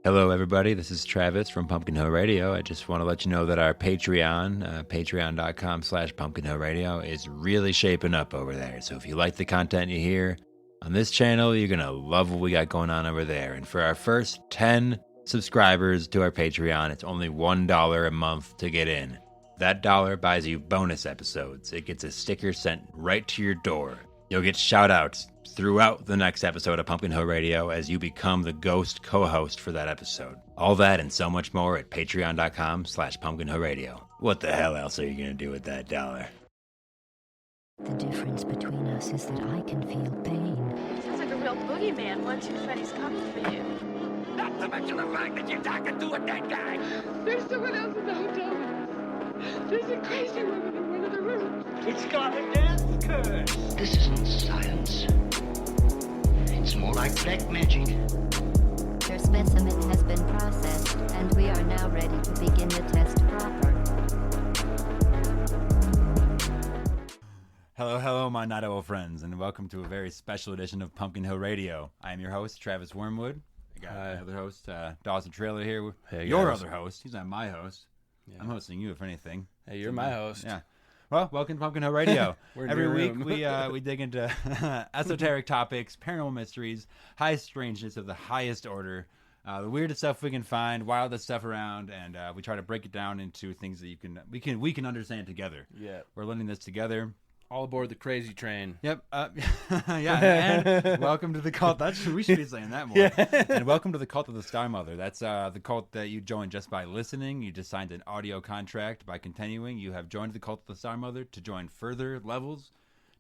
Hello, everybody. This is Travis from Pumpkinhillradio. I just want to let you know that our Patreon, patreon.com/Pumpkinhillradio, is really shaping up over there. So if you like the content you hear on this channel, you're going to love what we got going on over there. And for our first 10 subscribers to our Patreon, it's only $1 a month to get in. That dollar buys you bonus episodes. It gets a sticker sent right to your door. You'll get shout-outs throughout the next episode of Pumpkin Hill Radio as you become the ghost co-host for that episode. All that and so much more at patreon.com/pumpkinhillradio. What the hell else are you going to do with that dollar? The difference between us is that I can feel pain. Sounds like a real boogeyman once Freddy's coming for you. Not to mention the fact that you're talking to a dead guy. There's someone else in the hotel with us. There's a crazy woman in one of the rooms. It's got a death curse. This isn't science. It's more like black magic. Your specimen has been processed, and we are now ready to begin the test proper. Hello, my night owl friends, and welcome to a very special edition of Pumpkin Hill Radio. I am your host, Travis Wormwood. I got my other host, Dawson Trailer here. Hey, your guys. other host. He's not my host. Yeah. I'm hosting you, if anything. Hey, you're my host. Yeah. Well, welcome to Pumpkin Hill Radio. We're in Every your week room. we dig into esoteric topics, paranormal mysteries, high strangeness of the highest order, the weirdest stuff we can find, wildest stuff around, and we try to break it down into things that we can understand together. Yeah. We're learning this together. All aboard the crazy train. Yep. Yeah. And welcome to the cult. We should be saying that more. Yeah. And welcome to the cult of the Star Mother. That's the cult that you joined just by listening. You just signed an audio contract by continuing. You have joined the cult of the Star Mother. To join further levels,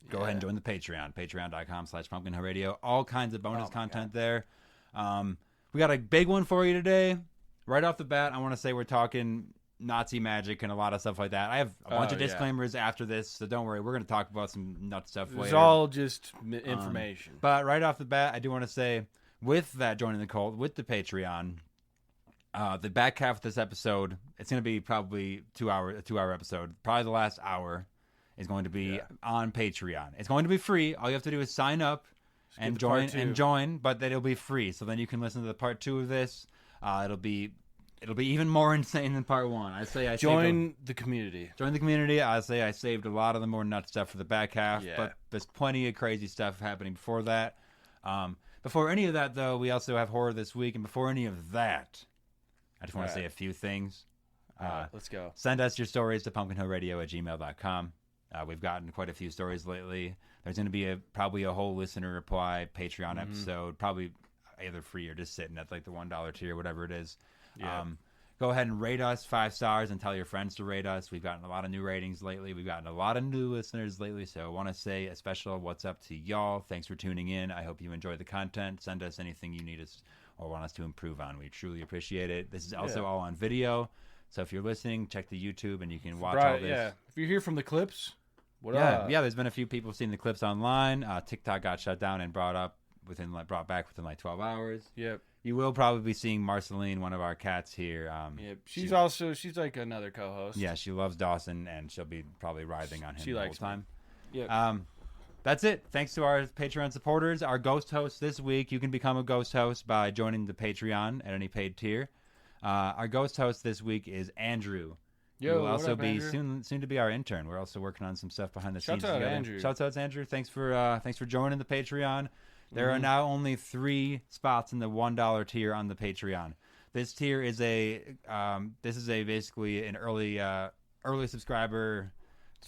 go ahead and join the Patreon. Patreon.com/PumpkinHillRadio. All kinds of bonus content there. We got a big one for you today. Right off the bat, I want to say we're talking Nazi magic and a lot of stuff like that. I have a bunch of disclaimers after this, so don't worry. We're going to talk about some nut stuff later. It's all just information. But right off the bat, I do want to say, with that joining the cult, with the Patreon, the back half of this episode, it's going to be probably a two-hour episode. Probably the last hour is going to be on Patreon. It's going to be free. All you have to do is sign up and join, but then it'll be free. So then you can listen to the part 2 of this. It'll be even more insane than part 1. Join the community. Join the community. I say I saved a lot of the more nut stuff for the back half, Yeah. but there's plenty of crazy stuff happening before that. Before any of that, though, we also have horror this week, and before any of that, I just want to say a few things. Let's go. Send us your stories to pumpkinhillradio@gmail.com. We've gotten quite a few stories lately. There's going to be probably a whole listener reply Patreon episode, probably either free or just sitting at like the $1 tier, whatever it is. Yeah. Go ahead and rate us 5 stars and tell your friends to rate us. We've gotten a lot of new ratings lately. We've gotten a lot of new listeners lately. So I want to say a special what's up to y'all. Thanks for tuning in. I hope you enjoy the content. Send us anything you need us or want us to improve on. We truly appreciate it. This is also all on video. So if you're listening, check the YouTube and you can watch all this. Yeah. If you're here from the clips, what Yeah, up? yeah. There's been a few people seeing the clips online. TikTok got shut down and brought back within like 12 hours. Yep. You will probably be seeing Marceline, one of our cats here. Yep. She's like another co-host. Yeah, she loves Dawson, and she'll be probably writhing on him the whole time. Yep. That's it. Thanks to our Patreon supporters. Our ghost host this week, you can become a ghost host by joining the Patreon at any paid tier. Our ghost host this week is Andrew. Yo, who will what also up, be Andrew? soon to be our intern. We're also working on some stuff behind the scenes. Shouts out, together. Andrew. Shouts out, Andrew. Thanks for joining the Patreon. There are now only 3 spots in the $1 tier on the Patreon. This tier is basically an early subscriber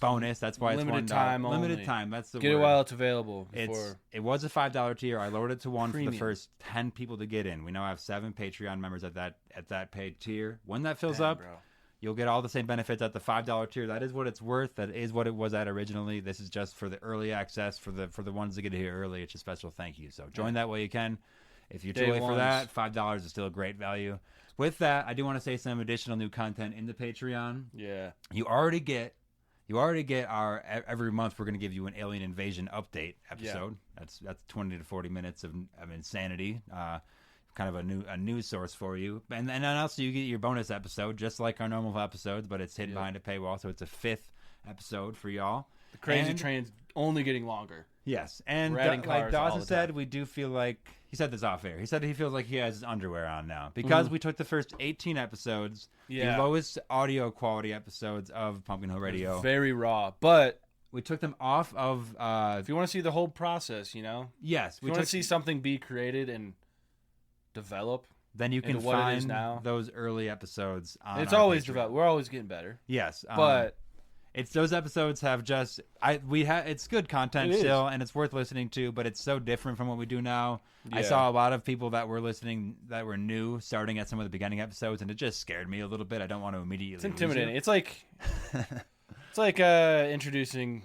bonus. That's why Limited it's $1. time only. Limited time. That's the Get word. it while it's available. Before. It was a $5 tier. I lowered it to 1 for Premium. the first 10 people to get in. We now have 7 Patreon members at that paid tier. When that fills up, bro. you'll get all the same benefits at the $5 tier. That is what it's worth. That is what it was at originally. This is just for the early access for the ones that get here early. It's a special thank you. So join that way you can. If you're too late for that, $5 is still a great value. With that, I do want to say some additional new content in the Patreon. Yeah. You already get our every month. We're going to give you an alien invasion update episode. Yeah. That's 20 to 40 minutes of insanity. Kind of a news source for you, and then also you get your bonus episode, just like our normal episodes, but it's hidden behind a paywall, so it's a 5th episode for y'all. The crazy train's only getting longer. Yes, and Riding like cars all Dawson the said, time. we do feel like he said this off air. He said he feels like he has his underwear on now because we took the first 18 episodes, the lowest audio quality episodes of Pumpkinhill Radio. Very raw, but we took them off of. If you want to see the whole process, Yes, if you want to see something be created and develop. Then you can into what it is find now. those early episodes on It's our always Patreon. developed. We're always getting better. Yes, But it's those episodes have just it's good content It is. still, and it's worth listening to. But it's so different from what we do now. I Yeah. saw a lot of people that were listening that were new, starting at some of the beginning episodes, and it just scared me a little bit. I don't want to immediately. it's intimidating. lose It's like introducing,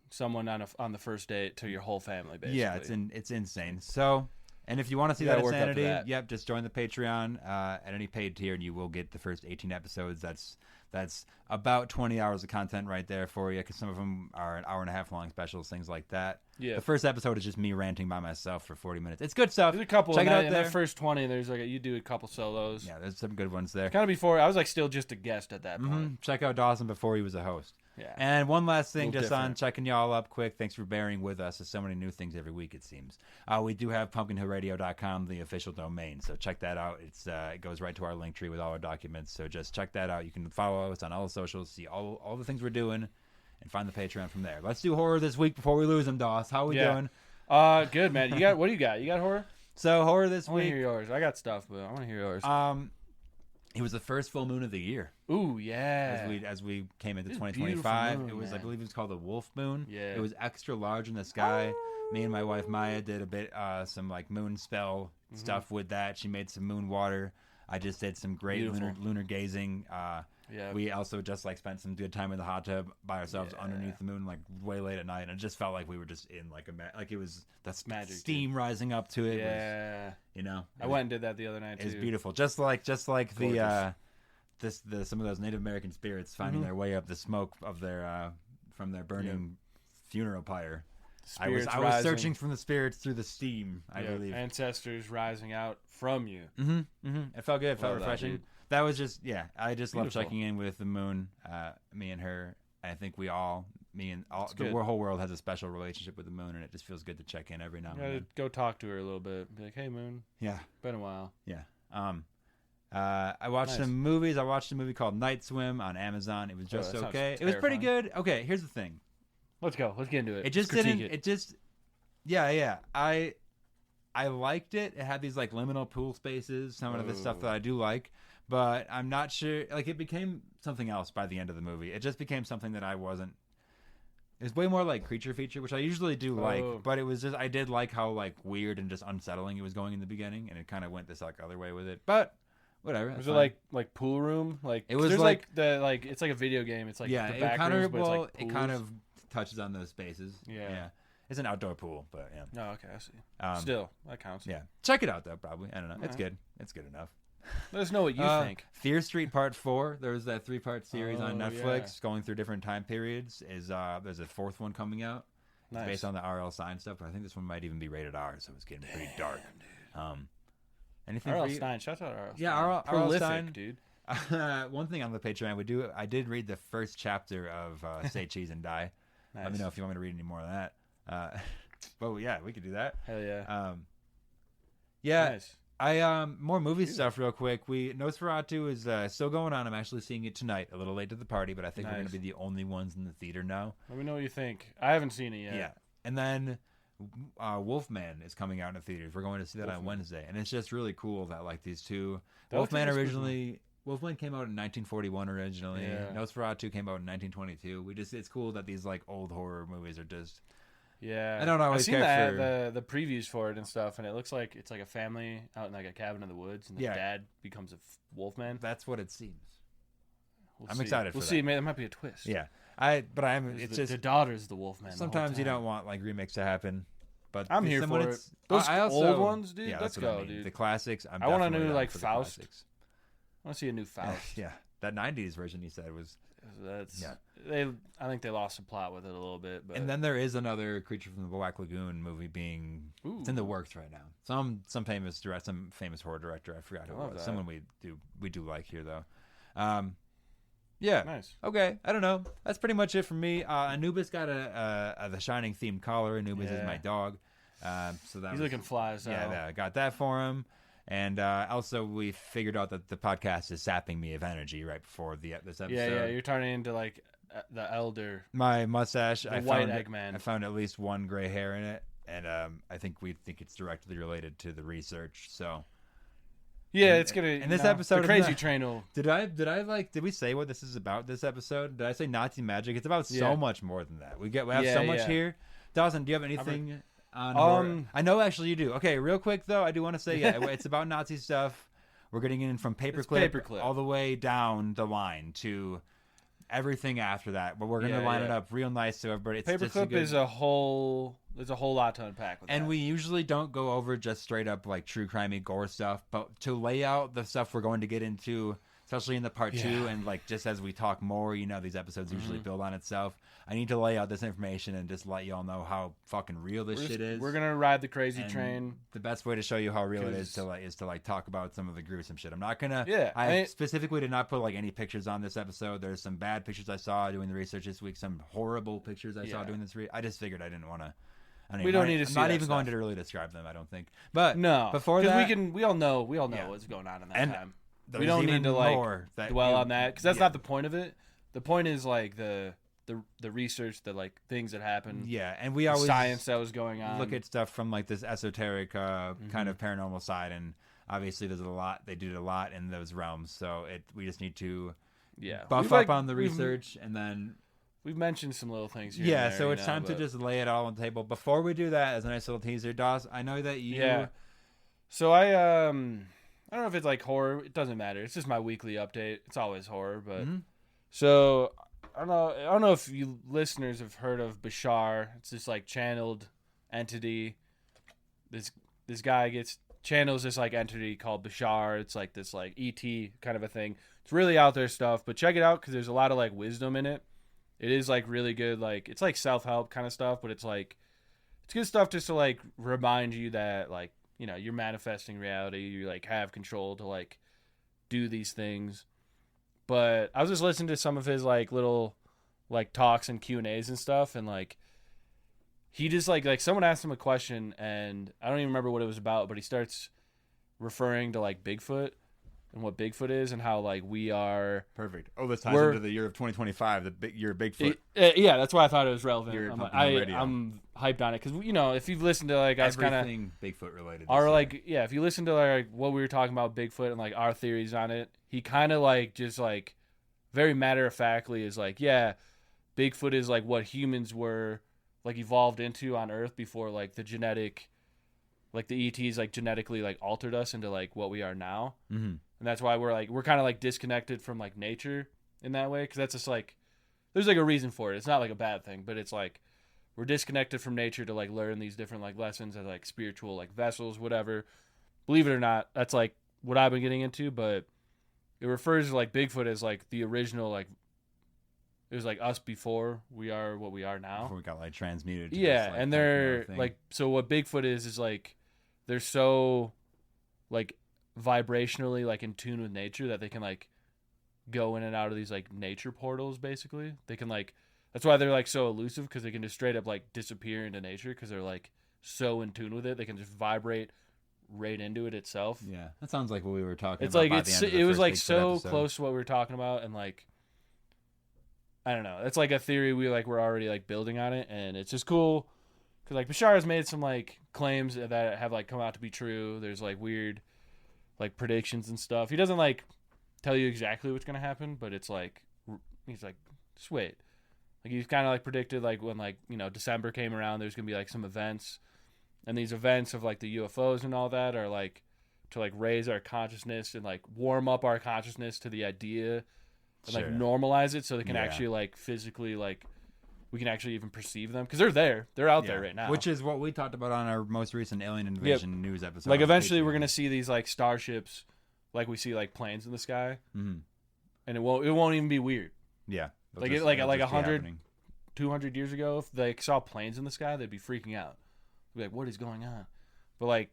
someone on the first date to your whole family. it. Basically, Yeah, it's insane. So. And if you want to see You that gotta work up to insanity, that. yep, just join the Patreon at any paid tier, and you will get the first 18 episodes. That's about 20 hours of content right there for you, because some of them are an hour and a half long specials, things like that. Yeah. The first episode is just me ranting by myself for 40 minutes. It's good stuff. There's a couple. Check in it out that, in there. that first 20. There's you do a couple solos. Yeah, there's some good ones there. Kind of before I was still just a guest at that point. Check out Dawson before he was a host. Yeah. And one last thing, Little just on different. checking y'all up quick. Thanks for bearing with us. There's so many new things every week, it seems. We do have pumpkinhillradio.com, the official domain. So check that out. It goes right to our link tree with all our documents. So just check that out. You can follow us on all the socials, see all the things we're doing, and find the Patreon from there. Let's do horror this week before we lose them, Doss. How are we doing? Good, man. What do you got? You got horror? So horror this I want to week. hear yours. I got stuff, but I want to hear yours. It was the first full moon of the year. Ooh, yeah. As we came into It's a 2025, beautiful moon, I man. believe it was called the wolf moon. Yeah. It was extra large in the sky. Me and my wife Maya did a bit some like moon spell stuff with that. She made some moon water. I just did some great Beautiful. lunar gazing. Yeah. We also just like spent some good time in the hot tub by ourselves underneath the moon, like way late at night, and it just felt like we were just in like it was magic, steam rising up to it. Yeah. It was, I went and did that the other night too. it's beautiful, just like the some of those Native American spirits finding their way up the smoke of their from their burning funeral pyre. I was Spirits searching from the spirits through the steam. I rising. believe Ancestors rising out from you. it felt good. It felt Love that, refreshing. dude. That was just I just love Beautiful. checking in with the moon. Me and her. I think the good. whole world has a special relationship with the moon, and it just feels good to check in every now You and gotta then. go talk to her a little bit. Be like, hey, Moon, Yeah. been a while. Yeah. I watched Nice. some movies. I watched a movie called Night Swim on Amazon. It was just that sounds okay. It was pretty terrifying. good. Okay, here's the thing. Let's go. Let's get into it. It just Let's didn't. critique It just. Yeah. I liked it. It had these like liminal pool spaces. Some of the stuff that I do like, but I'm not sure. Like it became something else by the end of the movie. It just became something that I wasn't. It's way more like creature feature, which I usually do like, but it was just I did like how like weird and just unsettling it was going in the beginning, and it kind of went this like other way with it. But whatever. Was it like pool room? Like It was there's like- it's like a video game. It's like yeah, the it back kind rooms, of but it's like it kind pools. of touches on those spaces. Yeah. It's an outdoor pool, but yeah. Oh, okay, I see. Still, that counts. Yeah, check it out though. Probably I don't know. It's Alright. good. It's good enough. Let us know what you think. Fear Street Part 4. There was that 3-part series on Oh, Netflix going through different time periods. There's a fourth one coming out. It's Nice. based on the R.L. Stein stuff, but I think this one might even be rated R, so it's getting pretty dark. Anything R.L. for you? Stein, shout out R.L. Yeah, Stein. R.L. Prolific, Stein. dude. One thing on the Patreon, I did read the first chapter of Say Cheese and Die. Let me Nice. know if you want me to read any more of that. But yeah, we could do that. Hell yeah. Yeah, Nice. I more movie stuff real quick. Nosferatu is still going on. I'm actually seeing it tonight. A little late to the party, but I think we're Nice. going to be the only ones in the theater now. Let me know what you think. I haven't seen it yet. Yeah. And then Wolfman is coming out in the theaters. We're going to see that on Wednesday, and it's just really cool that like these two. Wolfman looks came out in 1941 originally. Yeah. Nosferatu came out in 1922. It's cool that these like old horror movies are just. Yeah, I don't always I've seen care the previews for it and stuff, and it looks like it's like a family out in like a cabin in the woods, and the Yeah. dad becomes a wolfman. That's what it seems. We'll I'm see. excited for We'll that. see. Man, it might be a twist. Yeah, It's just the daughter's the wolfman. sometimes you don't want like remakes to happen. But I'm here someone for it. it's- Those I also, old ones, dude, Yeah, let's that's what I go, mean. dude. The classics. I want a definitely new, down like, for the Faust. classics. I want to see a new Faust. Yeah, that '90s version you said was. That's Yeah. I think they lost the plot with it a little bit, but And then there is another Creature from the Black Lagoon movie being. It's in the works right now. Some famous horror director. I forgot who it love was. that. Someone we do like here though. Yeah. Nice. Okay. I don't know. That's pretty much it for me. Anubis got a The Shining themed collar. Anubis is my dog. So that He's looking fly as hell. Yeah, I got that for him. And also, we figured out that the podcast is sapping me of energy right before this episode. Yeah, you're turning into like the elder. My mustache, The white Eggman. I found at least one gray hair in it, and I think it's directly related to the research. So yeah, it's gonna. And this episode, the crazy train will. Did we say what this is about? This episode? Did I say Nazi magic? It's about so much more than that. We have so much here. Dawson, do you have anything? I know actually you do. Okay, real quick though, I do want to say it's about Nazi stuff. We're getting in from Paperclip all the way down the line to everything after that, but we're gonna line it up real nice so everybody. It's Paperclip is a whole. There's a whole lot to unpack with and that. We usually don't go over just straight up like true crimey gore stuff, but to lay out the stuff we're going to get into, especially in the part 2, and like just as we talk more, these episodes usually build on itself. I need to lay out this information and just let y'all know how fucking real this shit is. We're gonna ride the crazy train. The best way to show you how real it is to talk about some of the gruesome shit. I'm not gonna. I specifically did not put like any pictures on this episode. There's some bad pictures I saw doing the research this week. Some horrible pictures I saw doing this. I just figured I didn't want to. We don't need to see I'm not that even stuff. going to really describe them. I don't think. But no, before that, we all know what's going on in that time. We don't even need to like dwell on that because that's not the point of it. The point is like the research, the like things that happen. Yeah, and we always science that was going on. Look at stuff from like this esoteric kind of paranormal side, and obviously there's a lot. They did a lot in those realms, so we just need to buff up on the research, and then. We've mentioned some little things here. Yeah, so it's time to just lay it all on the table. Before we do that, as a nice little teaser, Dawes, I know that you... Yeah. So I don't know if it's like horror. It doesn't matter. It's just my weekly update. It's always horror, but... So, I don't know if you listeners have heard of Bashar. It's this like channeled entity. This guy channels this like entity called Bashar. It's like this like ET kind of a thing. It's really out there stuff, but check it out because there's a lot of like wisdom in it. It is like really good, like it's like self-help kind of stuff, but it's like it's good stuff just to like remind you that like you're manifesting reality, you like have control to like do these things. But I was just listening to some of his like little like talks and Q&As and stuff, and like he just like someone asked him a question and I don't even remember what it was about, but he starts referring to like Bigfoot and what Bigfoot is and how like we are perfect. Oh, this ties into the year of 2025. The year of Bigfoot. Yeah, that's why I thought it was relevant. I'm hyped on it because if you've listened to like us kind of Bigfoot related, if you listen to like what we were talking about Bigfoot and like our theories on it, he kind of like just like very matter of factly is like Bigfoot is like what humans were like evolved into on Earth before like the genetic, like the ETs like genetically like altered us into like what we are now. Mm-hmm. And that's why we're kind of like disconnected from like nature in that way. Cause that's just like, there's like a reason for it. It's not like a bad thing, but it's like, we're disconnected from nature to like learn these different like lessons as like spiritual, like vessels, whatever. Believe it or not, that's like what I've been getting into, but it refers to like Bigfoot as like the original, like it was like us before we are what we are now. Before we got like transmuted. To yeah. this, like, and they're like, so what Bigfoot is like, they're so like, vibrationally like in tune with nature that they can like go in and out of these like nature portals. Basically they can like, that's why they're like so elusive, because they can just straight up like disappear into nature because they're like so in tune with it. They can just vibrate right into it itself. Yeah, that sounds like what we were talking it's about. Like it was like so episode. Close to what we were talking about, and like I don't know, it's like a theory we're already like building on it, and it's just cool because like Bashar has made some like claims that have like come out to be true. There's like weird like predictions and stuff. He doesn't like tell you exactly what's gonna happen, but it's like he's like, just wait. Like he's kind of like predicted like when like December came around, there's gonna be like some events, and these events of like the UFOs and all that are like to like raise our consciousness and like warm up our consciousness to the idea and like normalize it so they can actually like physically like we can actually even perceive them because they're out there right now, which is what we talked about on our most recent alien invasion news episode. Like eventually we're gonna see these like starships, like we see like planes in the sky, and it won't even be weird. Yeah, like 100, 200 years ago, if they saw planes in the sky, they'd be freaking out. They'd be like, what is going on? But like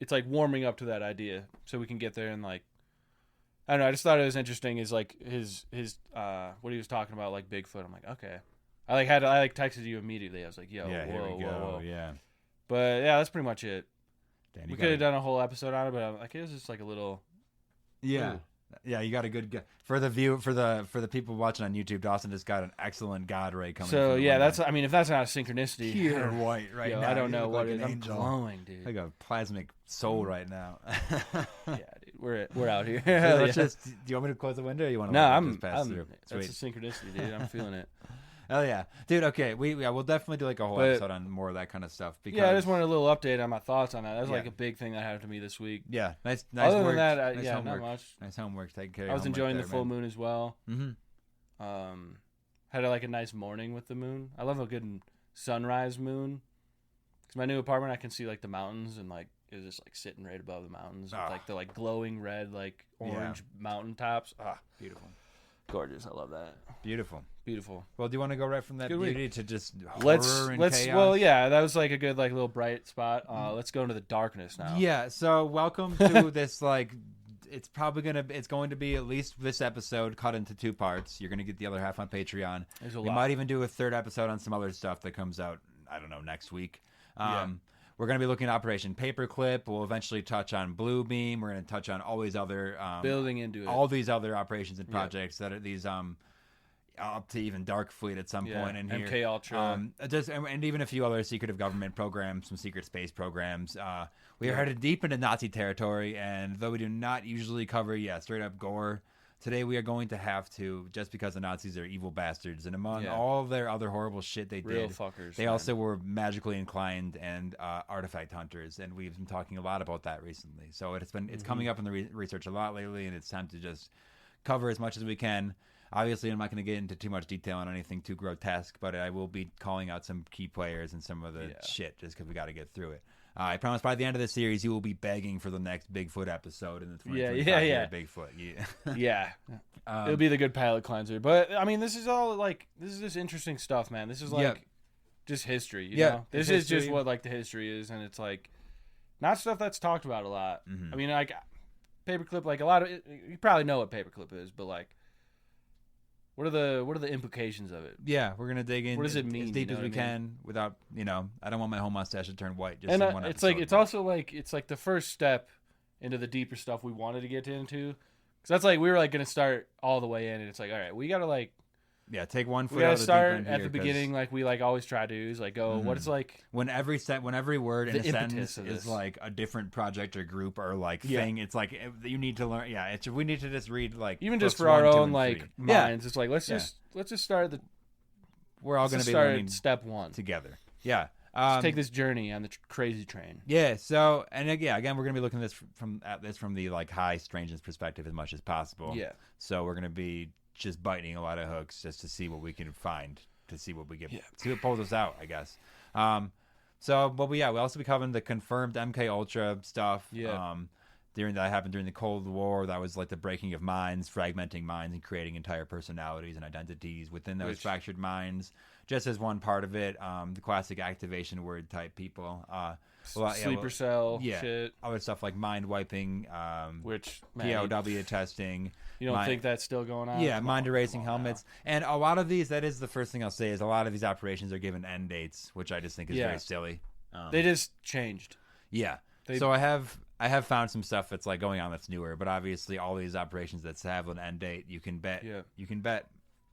it's like warming up to that idea so we can get there and like I don't know. I just thought it was interesting. Is like his what he was talking about, like Bigfoot. I'm like, okay. I texted you immediately. I was like, yo, Yeah, whoa, here we go. whoa. Yeah. But yeah, that's pretty much it. Dan, We could have done a whole episode on it, but I'm like, it was just like a little. Yeah. Ooh. Yeah, you got a good for the people watching on YouTube. Dawson just got an excellent God ray coming. So from the yeah, window. that's. I mean, if that's not a synchronicity, pure white right yo, now. I don't You know look what like it is. an I'm angel. glowing, dude. Like a plasmic soul right now. Yeah, dude, we're out here. So Hell let's yeah. just. Do you want me to close the window? Or you want to? No, just pass through? That's a Sweet. synchronicity, dude. I'm feeling it. Oh yeah, dude. Okay, we'll definitely do like a whole But- episode on more of that kind of stuff. Because, Yeah, I just wanted a little update on my thoughts on that. That was like Yeah. a big thing that happened to me this week. Yeah, nice Other work. than that, nice yeah, homework. not much. Nice homework. Taking care of I was your enjoying homework the full moon as well. Mm-hmm. Had like a nice morning with the moon. I love a good sunrise moon. Because my new apartment, I can see like the mountains and like it's just like sitting right above the mountains with like the like glowing red, like orange mountain tops. Beautiful. Gorgeous. I love that. Beautiful. Beautiful. Well, do you want to go right from that Good week. beauty to just Let's horror and chaos? well, yeah, that was like a good like little bright spot. Let's go into the darkness now. Yeah. So welcome to this like. It's going to be at least this episode cut into 2 parts. You're gonna get the other half on Patreon. There's a We lot. might even do a 3rd episode on some other stuff that comes out. I don't know, next week. We're going to be looking at Operation Paperclip. We'll eventually touch on Bluebeam. We're going to touch on all these other Building into it. all these other operations and projects that are these up to even Dark Fleet at some point in here. MK Ultra. And even a few other secretive government programs, some secret space programs. We are headed deep into Nazi territory, and though we do not usually cover straight up gore, today we are going to have to, just because the Nazis are evil bastards, and among all their other horrible shit they Real did, fuckers, they man. also were magically inclined and artifact hunters, and we've been talking a lot about that recently. So it's coming up in the research a lot lately, and it's time to just cover as much as we can. Obviously, I'm not going to get into too much detail on anything too grotesque, but I will be calling out some key players and some of the shit just because we got to get through it. I promise by the end of the series, you will be begging for the next Bigfoot episode in the 2025 year Bigfoot. Yeah. Yeah. It'll be the good palate cleanser. But, I mean, this is just interesting stuff, man. This is like just history, you know? This is just what, like, the history is, and it's, like, not stuff that's talked about a lot. I mean, like, Paperclip, like, a lot of you probably know what Paperclip is, but, like, what are the implications of it? Yeah, we're gonna dig in. What does it mean? As deep you know as we what I mean? can, without I don't want my whole mustache to turn white. Just And in one it's episode, like it's also like it's like the first step into the deeper stuff we wanted to get into. Because that's like we were like gonna start all the way in, and it's like all right, we gotta like take one foot. we gotta out of the start deep end at here, the beginning, like we like always try to is like go what it's like when every word in the a impetus sentence of is this. like a different project or group or like thing. It's like you need to learn. Yeah, we need to just read like even just books for our 1, 2, own and like 3. minds. It's like let's just start the We're all let's gonna just be start learning at step one. together. Yeah. Let's take this journey on the crazy train. Yeah. So, and again, we're gonna be looking at this from the like high strangeness perspective as much as possible. Yeah. So we're gonna be just biting a lot of hooks just to see what we can find, to see what we get, see what pulls us out, I guess. We also be covering the confirmed MK Ultra stuff. Yeah. That happened during the Cold War. That was like the breaking of minds, fragmenting minds, and creating entire personalities and identities within those fractured minds. Just as one part of it, the classic activation word type people. Sleeper cell shit. Other stuff like mind wiping, Which POW testing. You don't think that's still going on? Yeah, mind erasing helmets. And a lot of these, that is the first thing I'll say, is a lot of these operations are given end dates, which I just think is very silly. They just changed. Yeah. So I have found some stuff that's like going on that's newer, but obviously all these operations that have an end date, you can bet.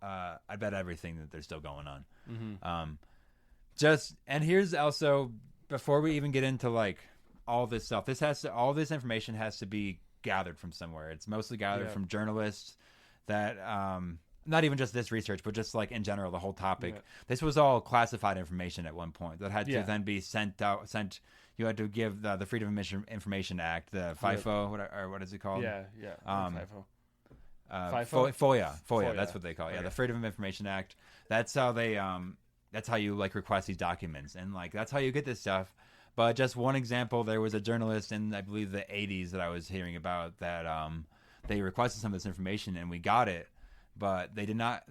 I bet everything that they're still going on. And here's also, before we even get into like all this stuff, all this information has to be gathered from somewhere. It's mostly gathered from journalists that not even just this research, but just like in general the whole topic. This was all classified information at one point that had to then be sent. You had to give the Freedom of Information Act, the FIFO, what is it called? FIFO. FOIA, that's what they call it. Yeah, the Freedom of Information Act. That's how they that's how you like request these documents, and like that's how you get this stuff. But just one example, there was a journalist in I believe the 80s that I was hearing about that they requested some of this information and we got it, but they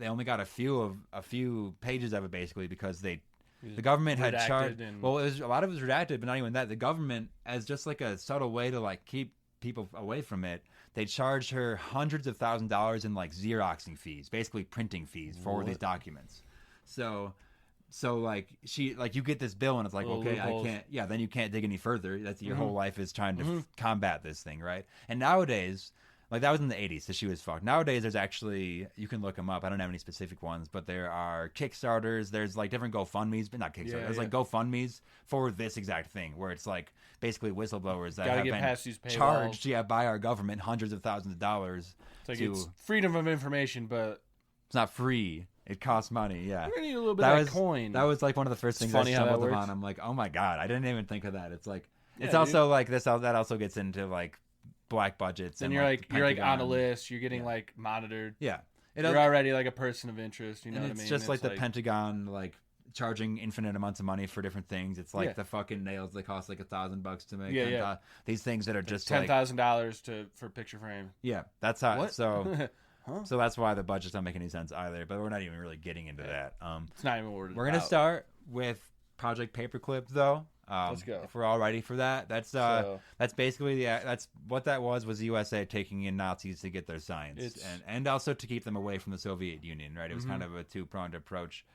only got a few pages of it basically because the government had charged. Well, a lot of it was redacted, but not even that. The government, as just like a subtle way to like keep people away from it, they charged her hundreds of thousands of dollars in like Xeroxing fees, basically printing fees for these documents. So like you get this bill and it's like, okay, loopholes. I can't. Yeah, then you can't dig any further. That's your whole life is trying to combat this thing, right? And nowadays. Like, that was in the 80s, so she was fucked. Nowadays, there's actually, you can look them up. I don't have any specific ones, but there are Kickstarters. There's, like, different GoFundMes, but not Kickstarter. There's, like, GoFundMes for this exact thing, where it's, like, basically whistleblowers that have been past these paywalls. charged by our government hundreds of thousands of dollars. It's like it's freedom of information, but it's not free. It costs money, yeah. We're going to need a little bit of that coin. That was, like, one of the first things I stumbled upon. I'm like, oh, my God, I didn't even think of that. It's, like, it's also, like, that also gets into, like, black budgets, and you're like on a list. You're getting like monitored. Yeah, you're already like a person of interest. You know what I mean? It's just like the Pentagon, like charging infinite amounts of money for different things. It's like the fucking nails that cost like $1,000 to make. These things that are just $10,000 for picture frame. Yeah, that's how. What? So. So that's why the budgets don't make any sense either. But we're not even really getting into that. It's not even what we're gonna start with Project Paperclip, though. Let's go. If we're all ready for that, that's basically that's what that was the USA taking in Nazis to get their science and also to keep them away from the Soviet Union, right? It was kind of a two-pronged approach.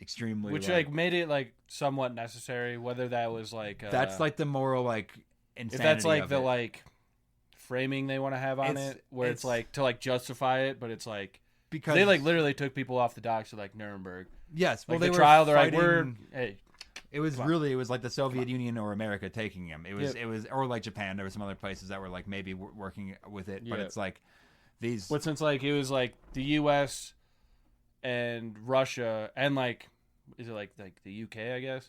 Extremely, which like made it like somewhat necessary. Whether that was like that's like the moral like insanity. If that's like of the it. like framing they want to have on it, where it's like to like justify it, but it's like because they like literally took people off the docks at like Nuremberg. Yes, well, like they the trial. They're fighting, like, hey. It was like the Soviet Union or America taking him. It was or like Japan. There were some other places that were like maybe working with it, but it's like these. But since like it was like the U.S. and Russia and like is it like the U.K. I guess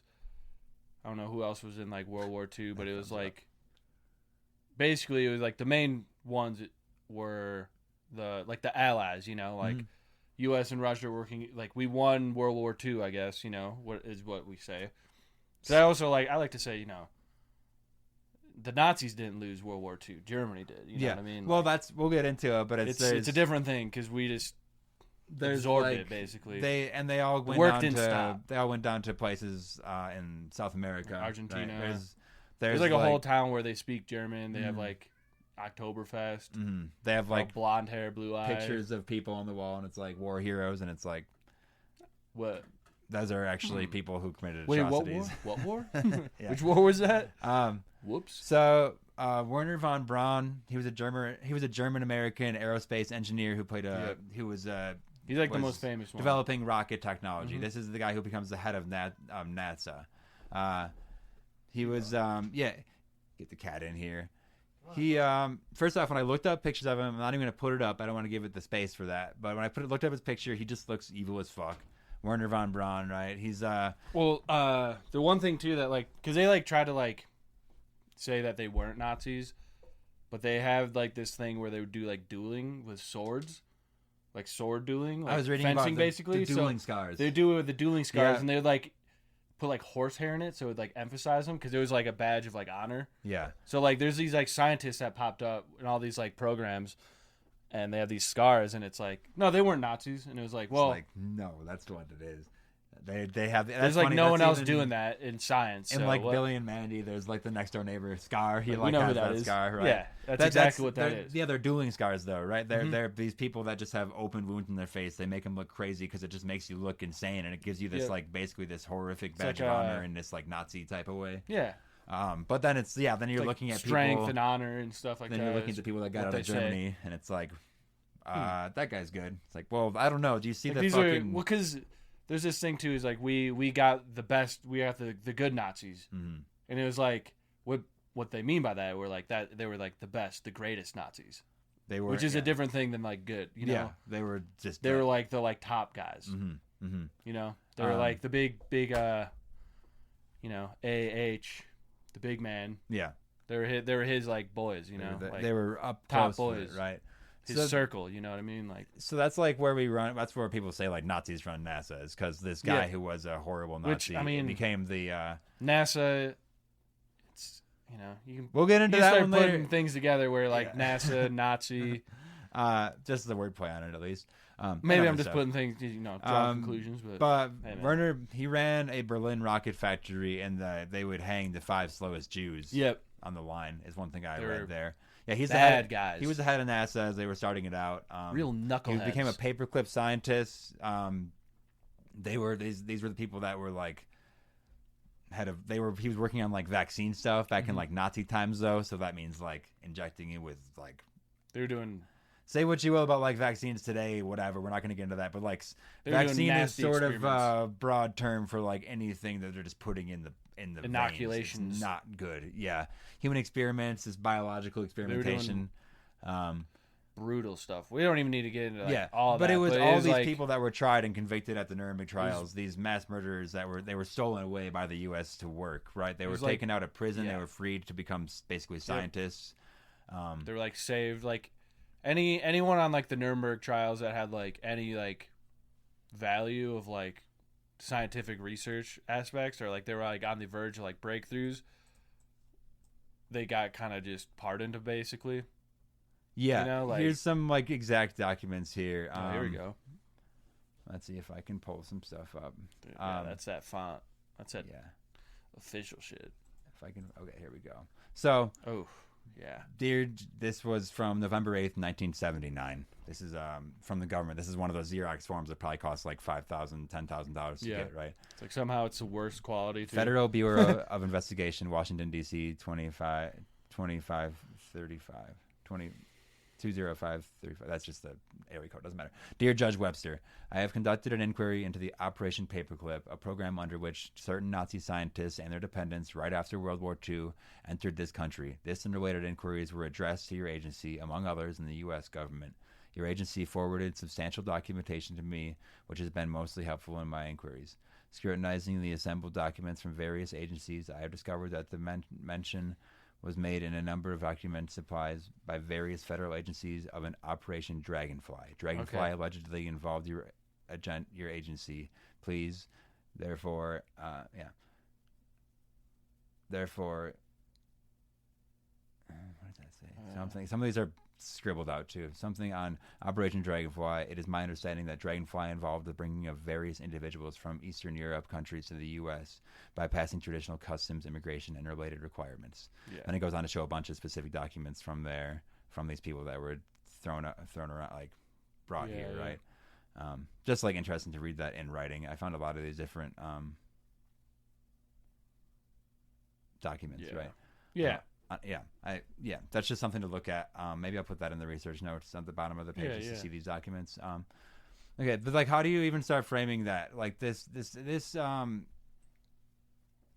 I don't know who else was in like World War II, but it was like basically it was like the main ones were the Allies, you know, like U.S. and Russia working like we won World War II, I guess, you know, what we say. So I like to say, you know, the Nazis didn't lose World War II. Germany did. You know what I mean? Well, we'll get into it, but it's a different thing because we just absorbed it basically. They all went They all went down to places in South America, Argentina. Right? There's like a whole town where they speak German. They have like Oktoberfest. They have like blonde hair, blue eyes, pictures of people on the wall, and it's like war heroes, and it's like what. Those are actually people who committed atrocities. What war? Which war was that? Whoops. So Wernher von Braun, he was a German American aerospace engineer who played he's like the most famous one. Developing rocket technology. This is the guy who becomes the head of NASA. He was get the cat in here. He first off, when I looked up pictures of him, I'm not even gonna put it up. I don't want to give it the space for that. But when I looked up his picture, he just looks evil as fuck. Wernher von Braun, right? He's the one thing too that like because they like try to like say that they weren't Nazis, but they have like this thing where they would do like dueling with swords, like sword dueling. Like I was reading fencing, about basically. the dueling scars. They do it with the dueling scars, and they would like put like horsehair in it, so it would like emphasize them because it was like a badge of like honor. Yeah. So like there's these like scientists that popped up in all these like programs. And they have these scars, and it's like, no, they weren't Nazis. And it was like, well, it's like, no, that's what it is. They have. There's like no one else doing that in science. In so like Billy and Mandy, there's like the next door neighbor scar. He like has that scar, right? Yeah, that's exactly what that is. Yeah, they're dueling scars though, right? They're these people that just have open wounds in their face. They make them look crazy because it just makes you look insane, and it gives you this like basically this horrific badge of honor in this like Nazi type of way. Yeah. But then then you're looking at strength people, and honor and stuff like that. Then you're looking at the people that got out of Germany, and it's like. That guy's good. It's like, well, I don't know. Do you see the fucking... Well, because there's this thing, too, is like, we got the best, we got the good Nazis. And it was like, what they mean by that, were like, that they were like the best, the greatest Nazis. They were, which is a different thing than like good, you know? Yeah, they were just... They were like the like top guys. You know? They were like the big, you know, AH, the big man. Yeah. They were his like boys, you know? They were up top boys. It, right? His circle, you know what I mean? Like, so that's like where we run. That's where people say like Nazis run NASA, is because this guy who was a horrible Nazi became the NASA. It's, you know, we'll get into that one later. Putting things together where like NASA, Nazi, just the wordplay on it at least. Maybe I'm just putting things, you know, drawing conclusions. But hey, Wernher, he ran a Berlin rocket factory, and they would hang the 5 slowest Jews. Yep. On the line is one thing I read there. Yeah, he's bad guys. He was the head of NASA as they were starting it out. Real knuckleheads. He became a paperclip scientist. They were these were the people that were like he was working on like vaccine stuff back in like Nazi times though, so that means like injecting it with like they're doing. Say what you will about like vaccines today, whatever. We're not going to get into that, but like vaccine is sort of a broad term for like anything that they're just putting in the inoculations. It's not good. Yeah, human experiments, this biological experimentation, brutal stuff. We don't even need to get into all but that. It was all these like, people that were tried and convicted at the Nuremberg trials. These mass murderers that were stolen away by the U.S. to work. Right, they were taken out of prison. They were freed to become basically scientists. They were like saved like. Anyone on like the Nuremberg trials that had like any like value of like scientific research aspects or like they were like on the verge of like breakthroughs, they got kind of just pardoned basically. Yeah, you know, like, here's some like exact documents here. Here we go. Let's see if I can pull some stuff up. Dude, that's that font. That's that official shit. If I can, okay, here we go. So, yeah. This was from November 8th, 1979. This is from the government. This is one of those Xerox forms that probably costs like $5,000, $10,000 to get, right? It's like somehow it's the worst quality, too. Federal Bureau of Investigation, Washington, D.C., 20535. That's just the area code. Doesn't matter. Dear Judge Webster, I have conducted an inquiry into the Operation Paperclip, a program under which certain Nazi scientists and their dependents right after World War II entered this country. This and related inquiries were addressed to your agency, among others, in the U.S. government. Your agency forwarded substantial documentation to me, which has been mostly helpful in my inquiries. Scrutinizing the assembled documents from various agencies, I have discovered that the mention was made in a number of document supplies by various federal agencies of an Operation Dragonfly. Dragonfly allegedly involved your agency. Please, therefore, what does that say? Something. Some of these are scribbled out too. Something on Operation Dragonfly. It is my understanding that Dragonfly involved the bringing of various individuals from Eastern Europe countries to the U.S. bypassing traditional customs, immigration, and related requirements. Yeah. And it goes on to show a bunch of specific documents from these people that were thrown around, like brought here, right? Just like interesting to read that in writing. I found a lot of these different documents, right? Yeah. That's just something to look at. Maybe I'll put that in the research notes at the bottom of the page to see these documents. Okay, but like, how do you even start framing that? Like this.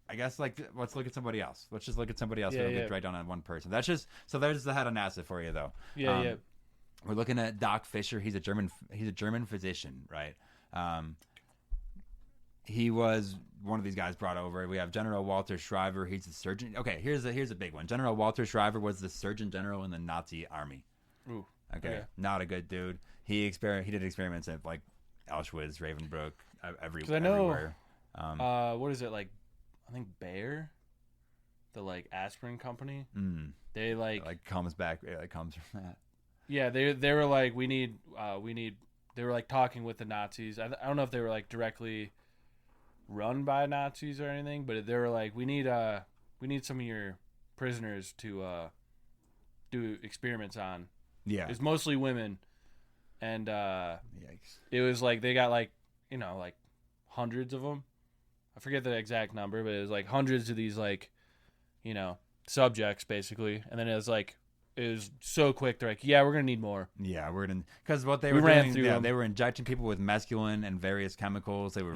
I guess like let's look at somebody else. Let's just look at somebody else. We don't get right down on one person. That's just so. There's the head of NASA for you, though. We're looking at Doc Fisher. He's a German physician, right? He was one of these guys brought over. We have General Walter Schreiber. He's the surgeon. Okay, here's a big one. General Walter Schreiber was the Surgeon General in the Nazi Army. Ooh. Okay. Not a good dude. He did experiments at like Auschwitz, Ravensbrück, everywhere. What is it like? I think Bayer, the like aspirin company. They like comes back. It comes from that. Yeah, they were like we need. They were like talking with the Nazis. I don't know if they were like directly run by Nazis or anything, but they were like, we need some of your prisoners to do experiments on. Yeah, it's mostly women, and yikes. It was like they got like like hundreds of them. I forget the exact number, but it was like hundreds of these like subjects basically, and then it was so quick. They're like, yeah, we're gonna need more. Yeah, we're gonna because what they were doing, they were injecting people with mescaline and various chemicals. They were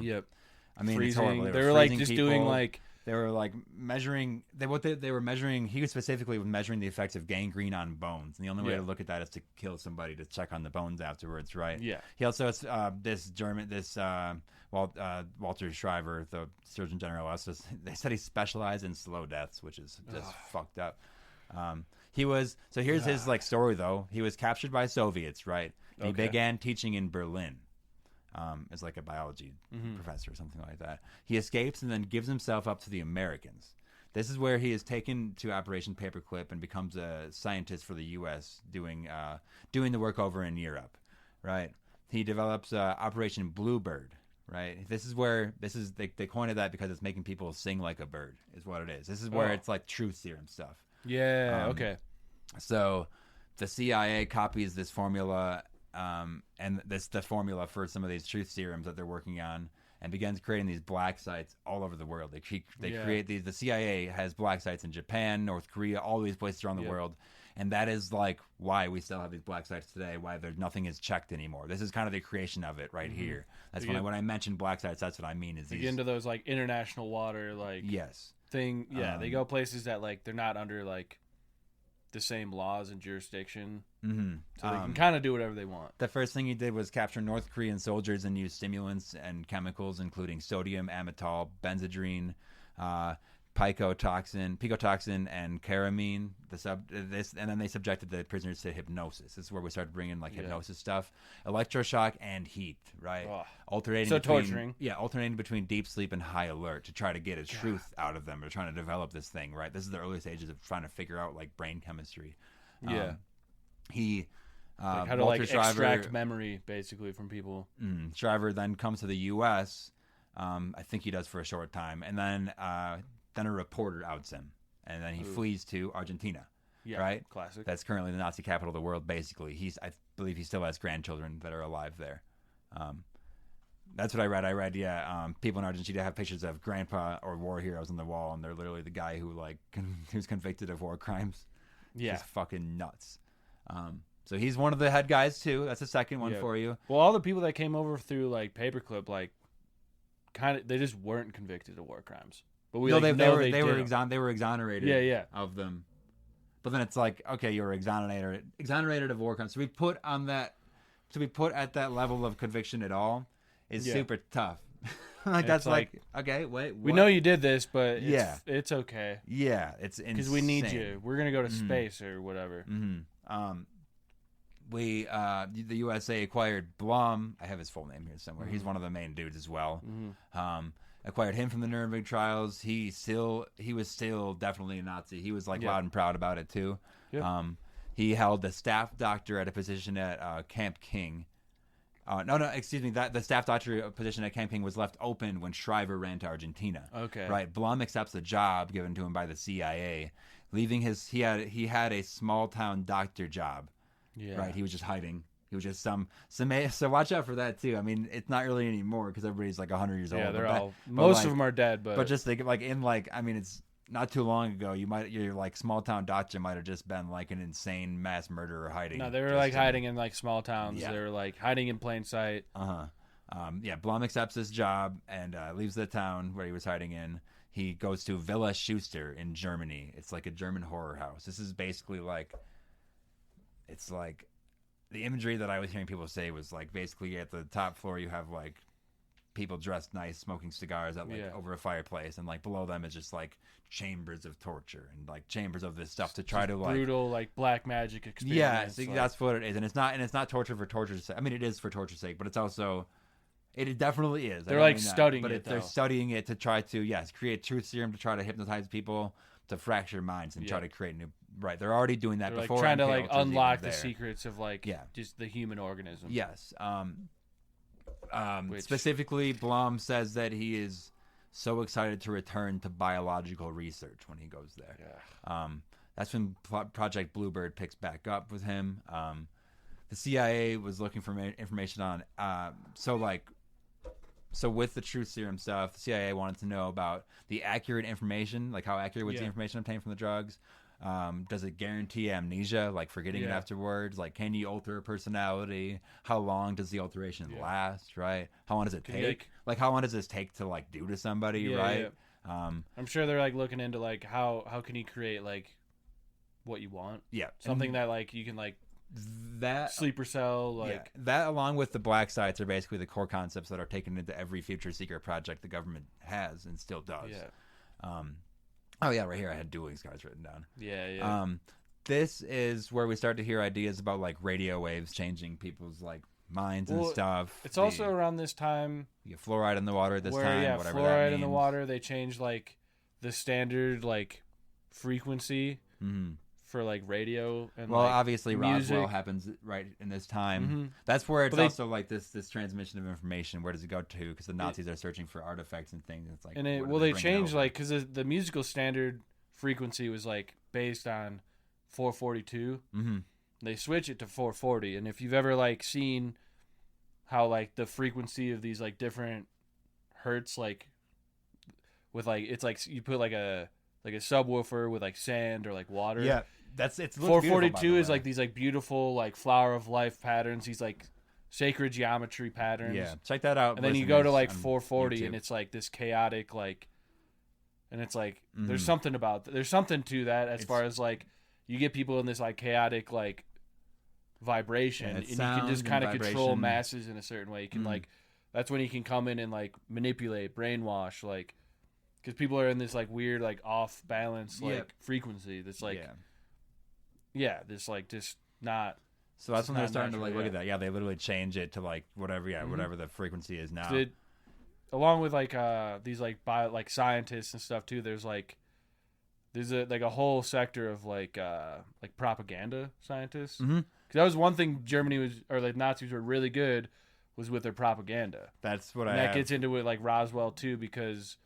I mean, freezing. It's horrible. They were like just people. Doing like they were like measuring. They were measuring. He was specifically measuring the effects of gangrene on bones, and the only way to look at that is to kill somebody to check on the bones afterwards, right? Yeah. He also has Walter Schreiber, the Surgeon General. Also, they said he specialized in slow deaths, which is just fucked up. Here's his like story though. He was captured by Soviets, right? And he began teaching in Berlin. As like a biology professor or something like that. He escapes and then gives himself up to the Americans. This is where he is taken to Operation Paperclip and becomes a scientist for the U.S. doing the work over in Europe, right? He develops Operation Bluebird, right? They coined that because it's making people sing like a bird is what it is. This is where it's like truth serum stuff. Yeah, okay. So the CIA copies this formula, and the formula for some of these truth serums that they're working on, and begins creating these black sites all over the world. They create these. The CIA has black sites in Japan, North Korea, all these places around the world. And that is like why we still have these black sites today, why nothing is checked anymore. This is kind of the creation of it right here. That's when I mention black sites, that's what I mean. Is they get into those like international water thing. Yeah, they go places that like they're not under like the same laws and jurisdiction. Mm-hmm. So they can kind of do whatever they want. The first thing he did was capture North Korean soldiers and use stimulants and chemicals, including sodium, amytal, benzodrine, picotoxin, and caramine. And then they subjected the prisoners to hypnosis. This is where we started bringing like hypnosis stuff, electroshock, and heat. Right, alternating between deep sleep and high alert to try to get a truth out of them. They're trying to develop this thing. Right, this is the early stages of trying to figure out like brain chemistry. He like how to like extract memory basically from people. Shriver then comes to the U.S. I think he does for a short time, and then a reporter outs him, and then he flees to Argentina. Yeah, right. Classic. That's currently the Nazi capital of the world. Basically, I believe he still has grandchildren that are alive there. That's what I read. People in Argentina have pictures of grandpa or war heroes on the wall, and they're literally the guy who who's convicted of war crimes. Yeah, just fucking nuts. So he's one of the head guys too. That's the second one for you. Well, all the people that came over through like Paperclip, like they just weren't convicted of war crimes. But we they were exonerated of them. But then it's like, okay, you were exonerated of war crimes. So we put at that level of conviction at all is super tough. That's like okay, wait. What? We know you did this, but it's okay. Yeah, it's insane. Because we need you. We're gonna go to space or whatever. Mm-hmm. The USA acquired Blum. I have his full name here somewhere. He's one of the main dudes as well. Acquired him from the Nuremberg trials. He was still definitely a Nazi. He was loud and proud about it too. Yep. He held the staff doctor at a position at Camp King. The staff doctor position at Camp King was left open when Shriver ran to Argentina. Okay. Right. Blum accepts the job given to him by the CIA, leaving he had a small town doctor job. Yeah. Right. He was just hiding. He was just so watch out for that too. I mean, it's not really anymore because everybody's like 100 years old. Yeah, most of them are dead. But just think it's not too long ago. Your like small town doctor might have just been like an insane mass murderer hiding. No, they were hiding in like small towns. Yeah. They were like hiding in plain sight. Blum accepts this job and leaves the town where he was hiding in. He goes to Villa Schuster in Germany. It's like a German horror house. This is basically the imagery that I was hearing people say was like basically at the top floor you have like people dressed nice smoking cigars at over a fireplace, and like below them is just like chambers of torture and like chambers of this stuff to try to like brutal like black magic experience. Yeah, so that's what it is, and it's not torture for torture's sake. I mean, it is for torture's sake, but it's also it definitely is. They're studying it, they're studying it to try to create truth serum to try to hypnotize people, to fracture minds and try to create new. Right, they're already doing that before. Trying to unlock the secrets of just the human organism. Yes. Specifically, Blum says that he is so excited to return to biological research when he goes there. Yeah. That's when Project Bluebird picks back up with him. The CIA was looking for information on. So with the truth serum stuff, the CIA wanted to know about the accurate information, like how accurate was the information obtained from the drugs. Does it guarantee amnesia, like forgetting it afterwards? Like, can you alter a personality? How long does the alteration last? Right? How long does it take? How long does this take to like do to somebody? Right? Yeah. I'm sure they're like looking into like how can you create like what you want? Yeah, something that like you can like that sleeper cell that along with the black sites are basically the core concepts that are taken into every future secret project the government has and still does. Right here I had dueling scars written down. This is where we start to hear ideas about like radio waves changing people's like minds and stuff. It's also around this time you get fluoride in the water whatever fluoride that means. In the water. They change like the standard like frequency for like radio and obviously music. Roswell happens right in this time. That's where it's also like this transmission of information. Where does it go to? Because the Nazis are searching for artifacts and things. It's like they changed like because the musical standard frequency was like based on 442. Mm-hmm. They switch it to 440, and if you've ever like seen how like the frequency of these like different hertz, like with like it's like you put like a subwoofer with like sand or like water. Yeah, it's 442 is like these like beautiful like flower of life patterns. These like sacred geometry patterns. Yeah, check that out. And then you go to like on 440, YouTube. and it's like this chaotic like, and it's like there's Mm-hmm. something to that as far as like you get people in this like chaotic like vibration, Yeah, and it's you can just sound kind of and control vibration. masses in a certain way. You can like that's when you can come in and like manipulate, brainwash, like because people are in this like weird like off balance like frequency that's like this like just not. So that's when they're not starting to natural, like look at that. Yeah, they literally change it to like whatever. Yeah, whatever the frequency is now. Along with like these like scientists and stuff too, there's a whole sector of like propaganda scientists. Mm-hmm. Because that was one thing Germany was, or like Nazis were really good, was with their propaganda. That's what And I. that gets into it like Roswell too, because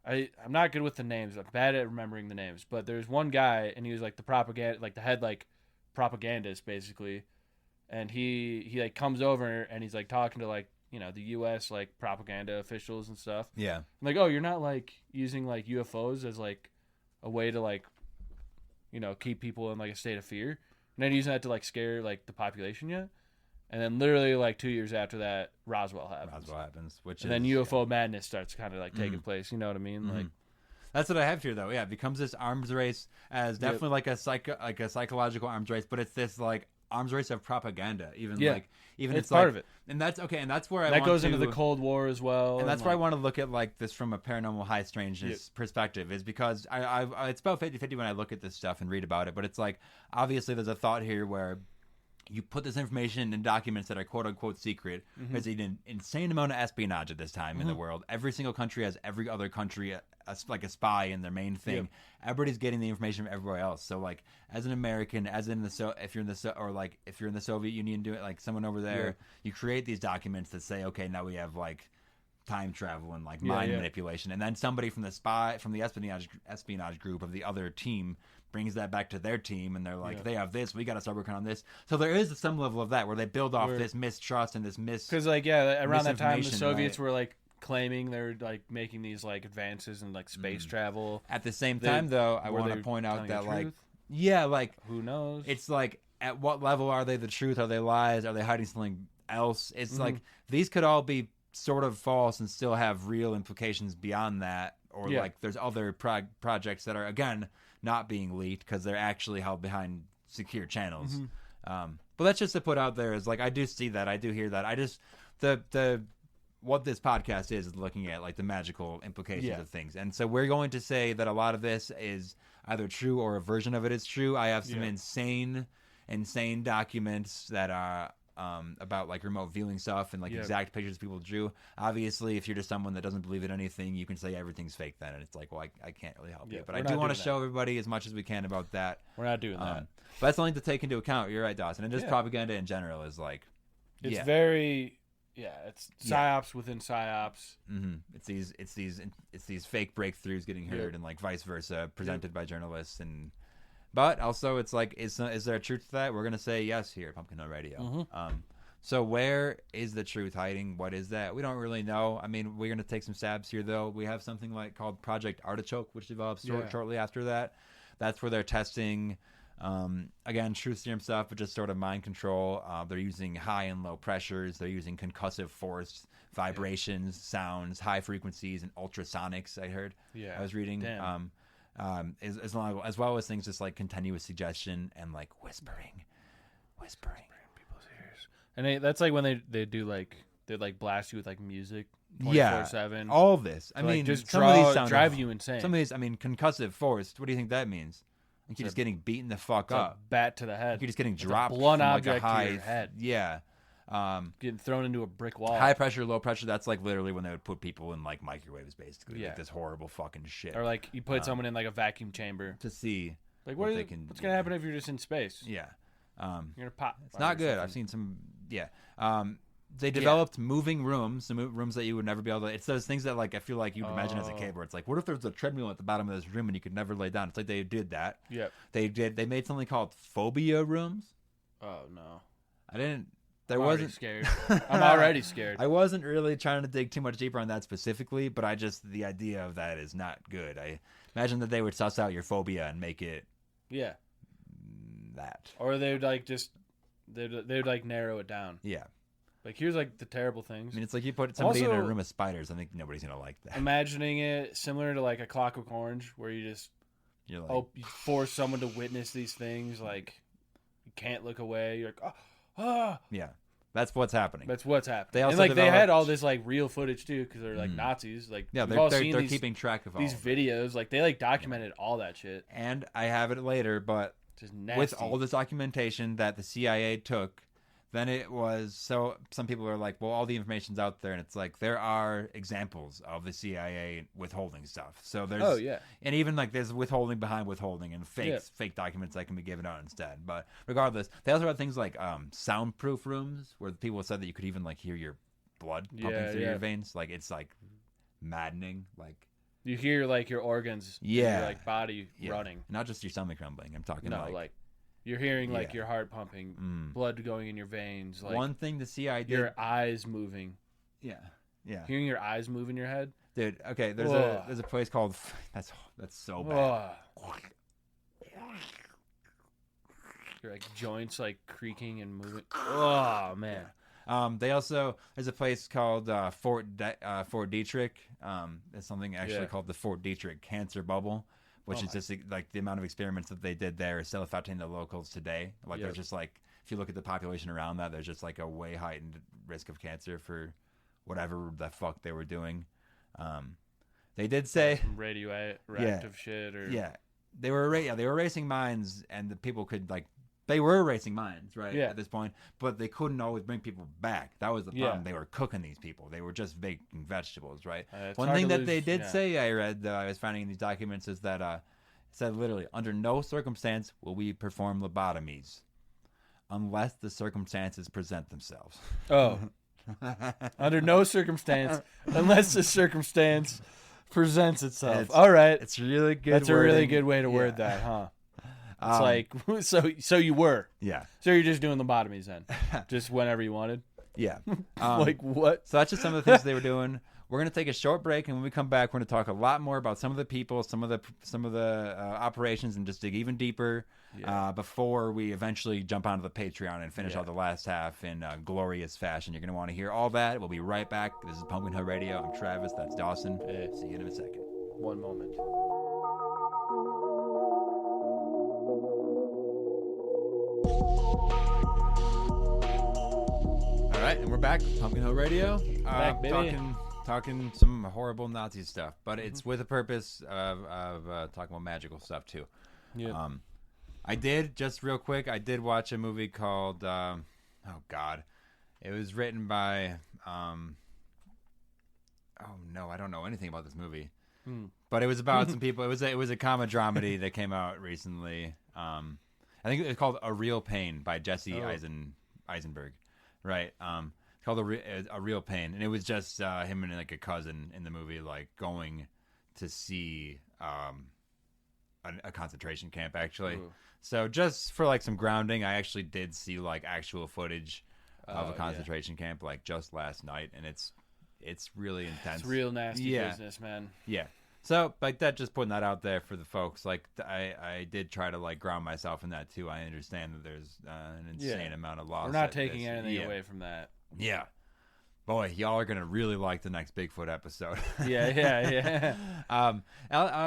I'm not good with the names. I'm bad at remembering the names. But there's one guy, and he was like the propaganda, like the head like propagandist basically, and he like comes over and he's like talking to like the U.S. like propaganda officials and stuff. Yeah. I'm like, oh, you're not like using like UFOs as like a way to like keep people in like a state of fear. You're not using that to like scare like the population yet. And then literally like 2 years after that, Roswell happens. Which and is, then UFO madness starts kind of like taking place. You know what I mean? Like that's what I have here though. Yeah, it becomes this arms race as definitely like a psychological arms race, but it's this like arms race of propaganda. Even it's part like, of it. And that's okay. And that's where that goes into the Cold War as well. And that's where I want to look at like this from a paranormal high strangeness perspective, is because I it's about 50-50 when I look at this stuff and read about it. But it's like obviously there's a thought here where you put this information in documents that are quote unquote secret. There's an insane amount of espionage at this time in the world. Every single country has every other country like a spy in their main thing. Everybody's getting the information from everywhere else. So like as an American, if you're in the Soviet Union, doing like someone over there, you create these documents that say, okay, now we have like time travel and like mind manipulation, and then somebody from the espionage group of the other team brings that back to their team, and they're like, they have this, we got to start working on this. So there is some level of that where they build off this mistrust and this because like around that time the Soviets were like claiming they were like making these like advances in like space travel. At the same time, though, I want to point out that like who knows? It's like at what level are they the truth? Are they lies? Are they hiding something else? It's like these could all be sort of false and still have real implications beyond that, or like there's other projects that are again not being leaked because they're actually held behind secure channels. But that's just to put out there is like I do see that, I do hear that. I just the what this podcast is looking at like the magical implications of things, and so we're going to say that a lot of this is either true or a version of it is true. I have some insane documents that are about like remote viewing stuff and like exact pictures people drew. Obviously, if you're just someone that doesn't believe in anything, you can say everything's fake then, and it's like, well, I can't really help you. But I do want to show everybody as much as we can about that. We're not doing that. But that's something to take into account. You're right, Dawson. And just propaganda in general is like, it's very, it's psyops within psyops. It's these fake breakthroughs getting heard and like vice versa, presented by journalists and. But also, it's like, is there a truth to that? We're going to say yes here at Pumpkinhillradio. So where is the truth hiding? What is that? We don't really know. I mean, we're going to take some stabs here, though. We have something like called Project Artichoke, which develops shortly after that. That's where they're testing, again, truth serum stuff, but just sort of mind control. They're using high and low pressures. They're using concussive force, vibrations, sounds, high frequencies, and ultrasonics, I heard. I was reading. Damn. As well as things just like continuous suggestion and like whispering in people's ears. And that's like when they do like they like blast you with like music 24/7. All this. I So, mean, like, just some of these sound drive you insane. Some of these, I mean, concussive force. What do you think that means? Like you're just getting beaten the fuck up. A bat to the head. You're just getting It's dropped. A blunt from object like a high, to your head. Yeah. Getting thrown into a brick wall. High pressure, low pressure. That's like literally when they would put people in like microwaves, basically. Like this horrible fucking shit. Or like you put someone in like a vacuum chamber to see like what what's they can. What's gonna happen if you're just in space? Yeah. You're gonna pop. It's not good. I've seen some. Yeah. they developed moving rooms, rooms that you would never be able to. It's those things that like I feel like you'd imagine as a kid, where it's like, what if there's a treadmill at the bottom of this room and you could never lay down? It's like they did that. Yep. They made something called phobia rooms. Oh no. I didn't. I'm already scared. I'm already scared. I wasn't really trying to dig too much deeper on that specifically, but the idea of that is not good. I imagine that they would suss out your phobia and make it that. Or they would like they would like narrow it down. Yeah. Like here's like the terrible things. I mean, it's like you put somebody in Also, a room of spiders. I think nobody's gonna like that. Imagining it similar to like a Clockwork Orange, where you're like, you force someone to witness these things. Like you can't look away. You're like, yeah, that's what's happening. That's what's happening. They also and like they developed- had all this like real footage too, because they're like Nazis. Like Yeah, we've all they're seen keeping track of all these of it. videos. Like they like documented all that shit. And I have it later, but Just nasty. with all this documentation that the CIA took, then it was so some people are like, well, all the information's out there, and it's like there are examples of the CIA withholding stuff. So there's and even like there's withholding behind withholding and fake documents that can be given out instead. But regardless, they also had things like soundproof rooms where people said that you could even like hear your blood pumping through your veins. Like it's like maddening. Like you hear like your organs, in your, like body running, not just your stomach rumbling. I'm talking like you're hearing like your heart pumping, blood going in your veins. Like one thing the CIA did, your eyes moving. Yeah. Hearing your eyes move in your head, dude. Okay, there's a place called that's so bad. Your like joints like creaking and moving. Oh man. There's a place called Fort Detrick. There's something actually called the Fort Detrick Cancer Bubble, which is just like the amount of experiments that they did there is still affecting the locals today. Like they're just like, if you look at the population around that, there's just like a way heightened risk of cancer for whatever the fuck they were doing. They did say some radioactive shit or they were erasing minds, and the people could like. They were erasing minds, right, at this point, but they couldn't always bring people back. That was the problem. They were cooking these people. They were just baking vegetables, right? One thing that they did say, I read, I was finding in these documents, is that it said literally, under no circumstance will we perform lobotomies unless the circumstances present themselves. Oh. Under no circumstance, unless the circumstance presents itself. All right. It's really good. That's a really good way to word that, huh? It's like, so you were. Yeah. So you're just doing lobotomies then? Just whenever you wanted? Yeah. Like what? So that's just some of the things they were doing. We're going to take a short break, and when we come back, we're going to talk a lot more about some of the people, some of the operations, and just dig even deeper before we eventually jump onto the Patreon and finish out the last half in glorious fashion. You're going to want to hear all that. We'll be right back. This is Pumpkinhillradio. I'm Travis. That's Dawson. See you in a second. One moment. All right, and we're back. Pumpkinhillradio. Back, baby. Talking some horrible Nazi stuff, but it's with a purpose of talking about magical stuff too. Yeah. I did, just real quick, I did watch a movie called oh god, it was written by oh no, I don't know anything about this movie. But it was about some people. It was a comedy dramedy that came out recently. I think it was called A Real Pain by Jesse Eisenberg. Right. It's called a Real Pain, and it was just him and like a cousin in the movie, like going to see a concentration camp actually. Ooh. So just for like some grounding, I actually did see like actual footage of a concentration camp like just last night, and it's really intense. It's real nasty business, man. Yeah. So, like that, just putting that out there for the folks. Like, I did try to like ground myself in that too. I understand that there's an insane amount of loss. We're not taking anything away from that. Yeah. Boy, y'all are gonna really like the next Bigfoot episode. Yeah.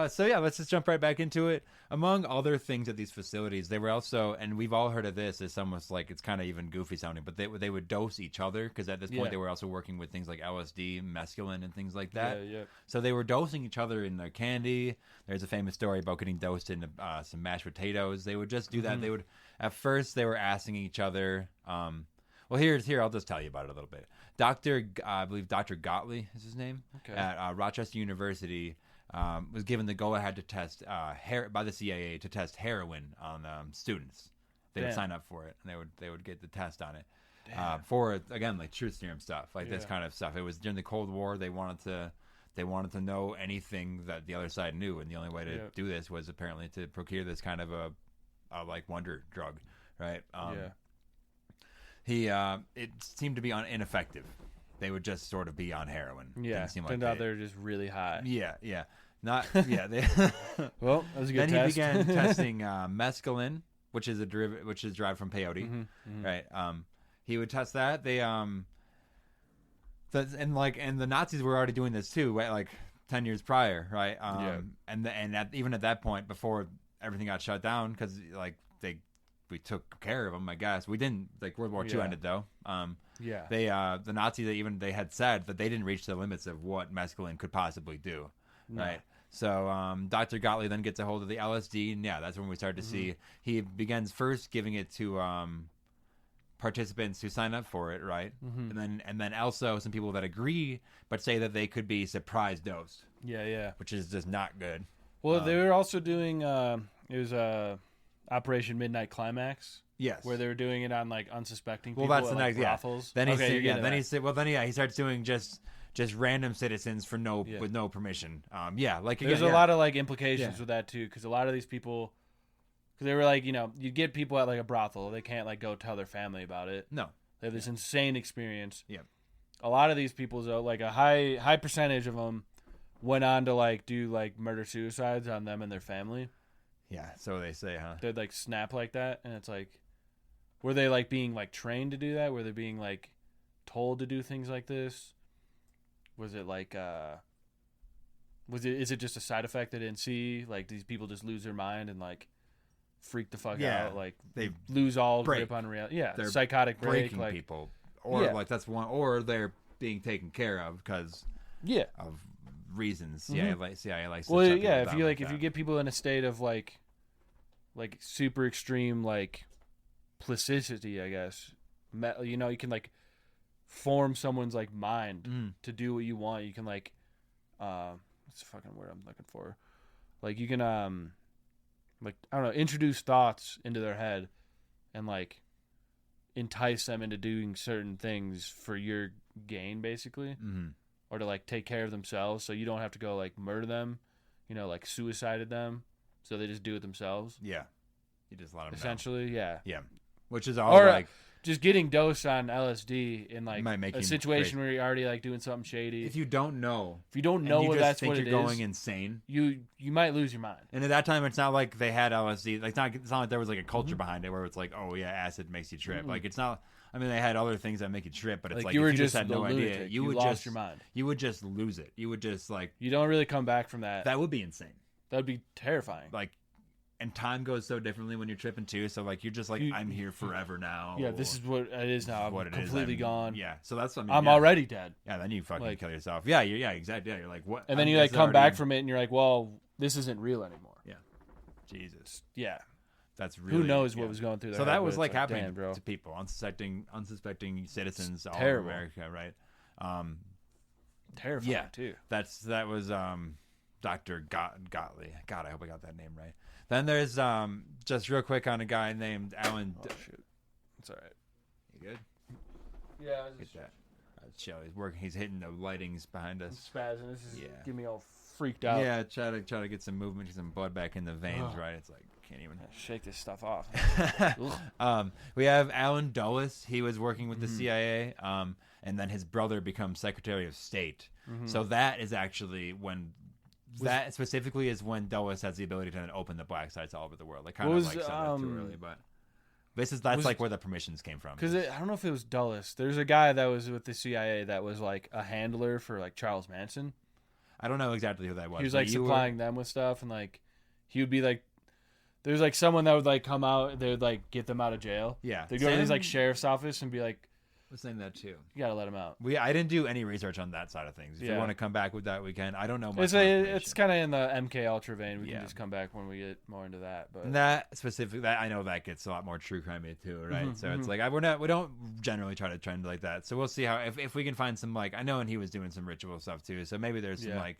So yeah, let's just jump right back into it. Among other things at these facilities, they were also, and we've all heard of this. It's almost like it's kind of even goofy sounding, but they would dose each other because at this point they were also working with things like LSD, mescaline, and things like that. Yeah. So they were dosing each other in their candy. There's a famous story about getting dosed in some mashed potatoes. They would just do that. They would at first they were asking each other. Well, here. I'll just tell you about it a little bit. I believe Dr. Gottlieb is his name, at Rochester University, was given the go-ahead to test by the CIA to test heroin on students. They would Damn. sign up for it, and they would get the test on it. For again, like truth serum stuff, like this kind of stuff. It was during the Cold War. They wanted to know anything that the other side knew, and the only way to do this was apparently to procure this kind of a like wonder drug, right? It seemed to be ineffective. They would just sort of be on heroin. Yeah, turned out they're just really high. Yeah. Not They, well, that was a good then test. he began testing mescaline, which is derived from peyote, right? He would test that. They and the Nazis were already doing this too, right? Like 10 years prior, right? Even at that point, before everything got shut down, because like we took care of them, I guess. We didn't, like, World War II ended though. The Nazis they had said that they didn't reach the limits of what mescaline could possibly do, right? So Dr. Gottlieb then gets a hold of the LSD, and that's when we start to see he begins first giving it to participants who sign up for it, right? And then also some people that agree but say that they could be surprise dosed. Which is just not good. Well, they were also doing it was Operation Midnight Climax. Yes, where they were doing it on like unsuspecting people. Well, that's at, the next brothels. Then he starts doing just random citizens for with no permission. There's a lot of like implications with that too, because a lot of these people, because they were like, you get people at like a brothel, they can't like go tell their family about it. No, they have this insane experience. Yeah, a lot of these people, though, like a high percentage of them went on to like do like murder suicides on them and their family. Yeah, so they say, huh? They'd like snap like that, and it's like, were they like being like trained to do that? Were they being like told to do things like this? Was it like is it just a side effect they didn't see? Like these people just lose their mind and like freak the fuck out, like they lose all grip on reality. Yeah, they're psychotic breaking like people, or like that's one, or they're being taken care of because of reasons. CIA likes to if you get people in a state of like super extreme like plasticity, I guess, you can like form someone's like mind to do what you want. You can like what's the fucking word I'm looking for, like you can like I don't know, introduce thoughts into their head and like entice them into doing certain things for your gain, basically. Or to like take care of themselves, so you don't have to go like murder them, like suicided them, so they just do it themselves. Yeah, you just let them essentially know. Yeah, which is all like just getting dosed on LSD in like a situation crazy. where you're already like doing something shady. If you don't know that's what it is, you're going insane. You might lose your mind. And at that time, it's not like they had LSD. Like it's not like there was like a culture behind it where it's like, oh yeah, acid makes you trip. Like it's not. I mean, they had other things that make you trip, but it's like you were if you just had no lunatic. idea, you would lost your mind. You would just lose it. You would just like you don't really come back from that. That would be insane. That would be terrifying. Like, and time goes so differently when you're tripping too. So like you're just like I'm here forever now. Yeah, this is what it is now. I'm completely gone. Yeah, so that's what I mean. I'm already dead. Yeah, then you fucking kill yourself. Yeah, exactly. Yeah, you're like what? And then you like come back from it, and you're like, well, this isn't real anymore. Yeah, Jesus. Yeah. That's really, who knows what was going through their so head, that was like happening bro. to people, unsuspecting citizens all over America, right? Terrifying too. That was Dr. Gottlieb. God, I hope I got that name right. Then there's just real quick on a guy named Alan. Oh shoot, it's all right. You good? Yeah, I was just that. Chill. He's working. He's hitting the lightings behind us. Spazzing. This is getting me all freaked out. Yeah, try to get some movement, get some blood back in the veins. Right? It's like. Can't even shake this stuff off. We have Alan Dulles. He was working with the CIA, and then his brother becomes Secretary of State. So that is actually when specifically is when Dulles has the ability to then open the black sites all over the world. Like kind of like said that too early, but that's like where the permissions came from. Because I don't know if it was Dulles. There's a guy that was with the CIA that was like a handler for like Charles Manson. I don't know exactly who that was. He was like supplying them with stuff, and like he would be like. There's like someone that would like come out, they would like get them out of jail. Yeah, they'd go to his like sheriff's office and be like, "We're saying that too. You gotta let them out." I didn't do any research on that side of things. If you want to come back with that, we can. I don't know much. It's kind of in the MK Ultra vein. We can just come back when we get more into that. But that I know that gets a lot more true crimey too, right? So it's like we don't generally try to trend like that. So we'll see how if we can find some like I know, and he was doing some ritual stuff too. So maybe there's some like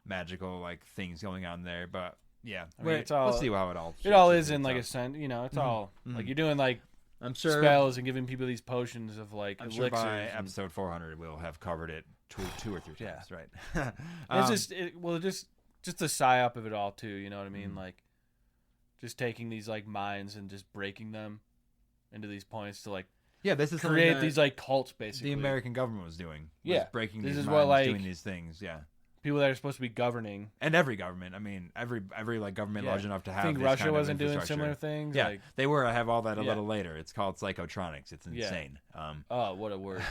magical like things going on there, but. Yeah, I mean, it's all, let's see how it all. It all is in like a sense, you know. It's all like you're doing like I'm sure spells and giving people these potions of like I'm elixirs. sure by episode 400 we'll have covered it two or three times, right? It's just the psyop of it all too. You know what I mean? Like just taking these like minds and just breaking them into these points to like this is create these like cults basically. The American government was doing. Yeah, breaking this these is minds, what like doing these things. Yeah. People that are supposed to be governing, and every government. I mean, every like government large enough to have. I think this Russia kind of wasn't doing infrastructure. similar things. Yeah, like, they were. I have all that a little later. It's called psychotronics. It's insane. Oh, what a word!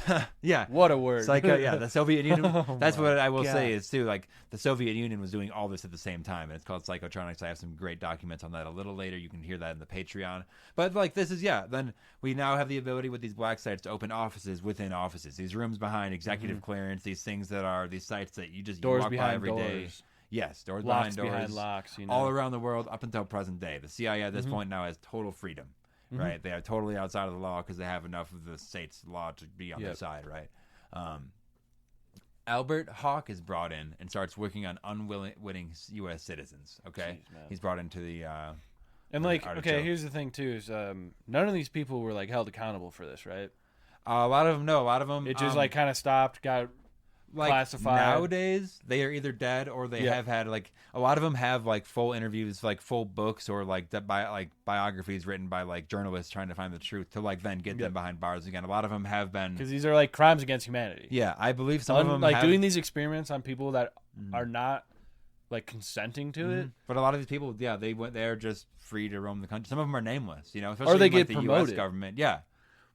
Yeah, what a word! Psycho. Yeah, the Soviet Union. That's what I will God. say is too. Like the Soviet Union was doing all this at the same time, and it's called psychotronics. I have some great documents on that a little later. You can hear that in the Patreon. But like this is then we now have the ability with these black sites to open offices within offices. These rooms behind executive clearance. These things that are these sites that you just doors you walk behind by every doors. day. Yes, doors Locks behind doors, locks, you know. all around the world up until present day. The CIA at this point now has total freedom, right? They are totally outside of the law because they have enough of the state's law to be on their side, right? Albert Hawk is brought in and starts working on unwitting U.S. citizens. Okay, Jeez, man. He's brought into the and like, artichoke. okay, here's the thing too: is none of these people were like held accountable for this, right? a lot of them. No, a lot of them. It just like kind of stopped, got like classified. Nowadays they are either dead or they have had like a lot of them have like full interviews, like full books or like biographies written by like journalists trying to find the truth to like then get them behind bars again. A lot of them have been because these are like crimes against humanity. Yeah, I believe some of them like have, doing these experiments on people that are not like consenting to it. But a lot of these people, they're just free to roam the country. Some of them are nameless, you know, especially Or they in, like, get the promoted. U.S. government. Yeah,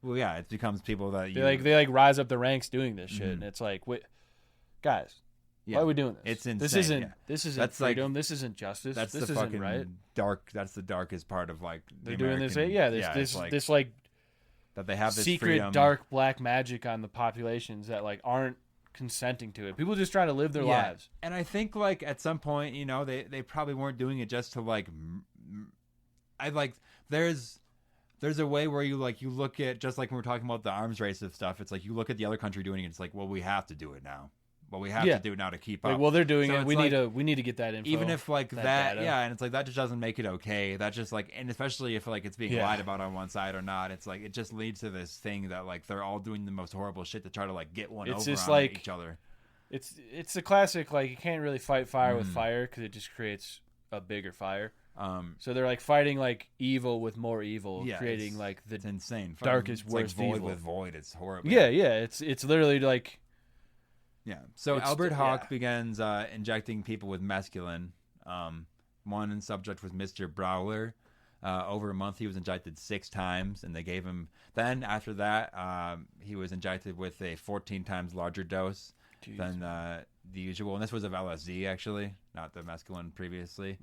well, yeah, it becomes people that They rise up the ranks doing this shit, and it's like, wait, guys, why are we doing this? It's insane. This isn't That's freedom. This isn't justice. That's this the isn't fucking right. dark. That's the darkest part of like the They're doing American, this. it's This like that they have this secret freedom. dark black magic on the populations that like aren't consenting to it. People just trying to live their lives. And I think like at some point, you know, they probably weren't doing it just to like. There's a way where you look at, just like when we're talking about the arms race of stuff. It's like you look at the other country doing it. It's like, well, we have to do it now. Well, we have to do it now to keep up. Like, well, they're doing So it. it's We like, need to get that info. even if like that data. and it's like that just doesn't make it okay. That just like, and especially if like it's being lied about on one side or not, it's like it just leads to this thing that like they're all doing the most horrible shit to try to like get one It's over just on like- each other. It's the classic like you can't really fight fire with fire because it just creates a bigger fire. So they're like fighting like evil with more evil, creating it's- like the it's insane. darkest, It's like worst void evil. with void. It's horrible. yeah. It's literally like Yeah. So It's- Albert Hawk yeah. begins injecting people with mescaline. One subject was Mr. Brawler. Over a month, he was injected 6 times, and they gave him. Then after that, he was injected with a 14 times larger dose than the usual. And this was of LSD, actually, not the mescaline previously.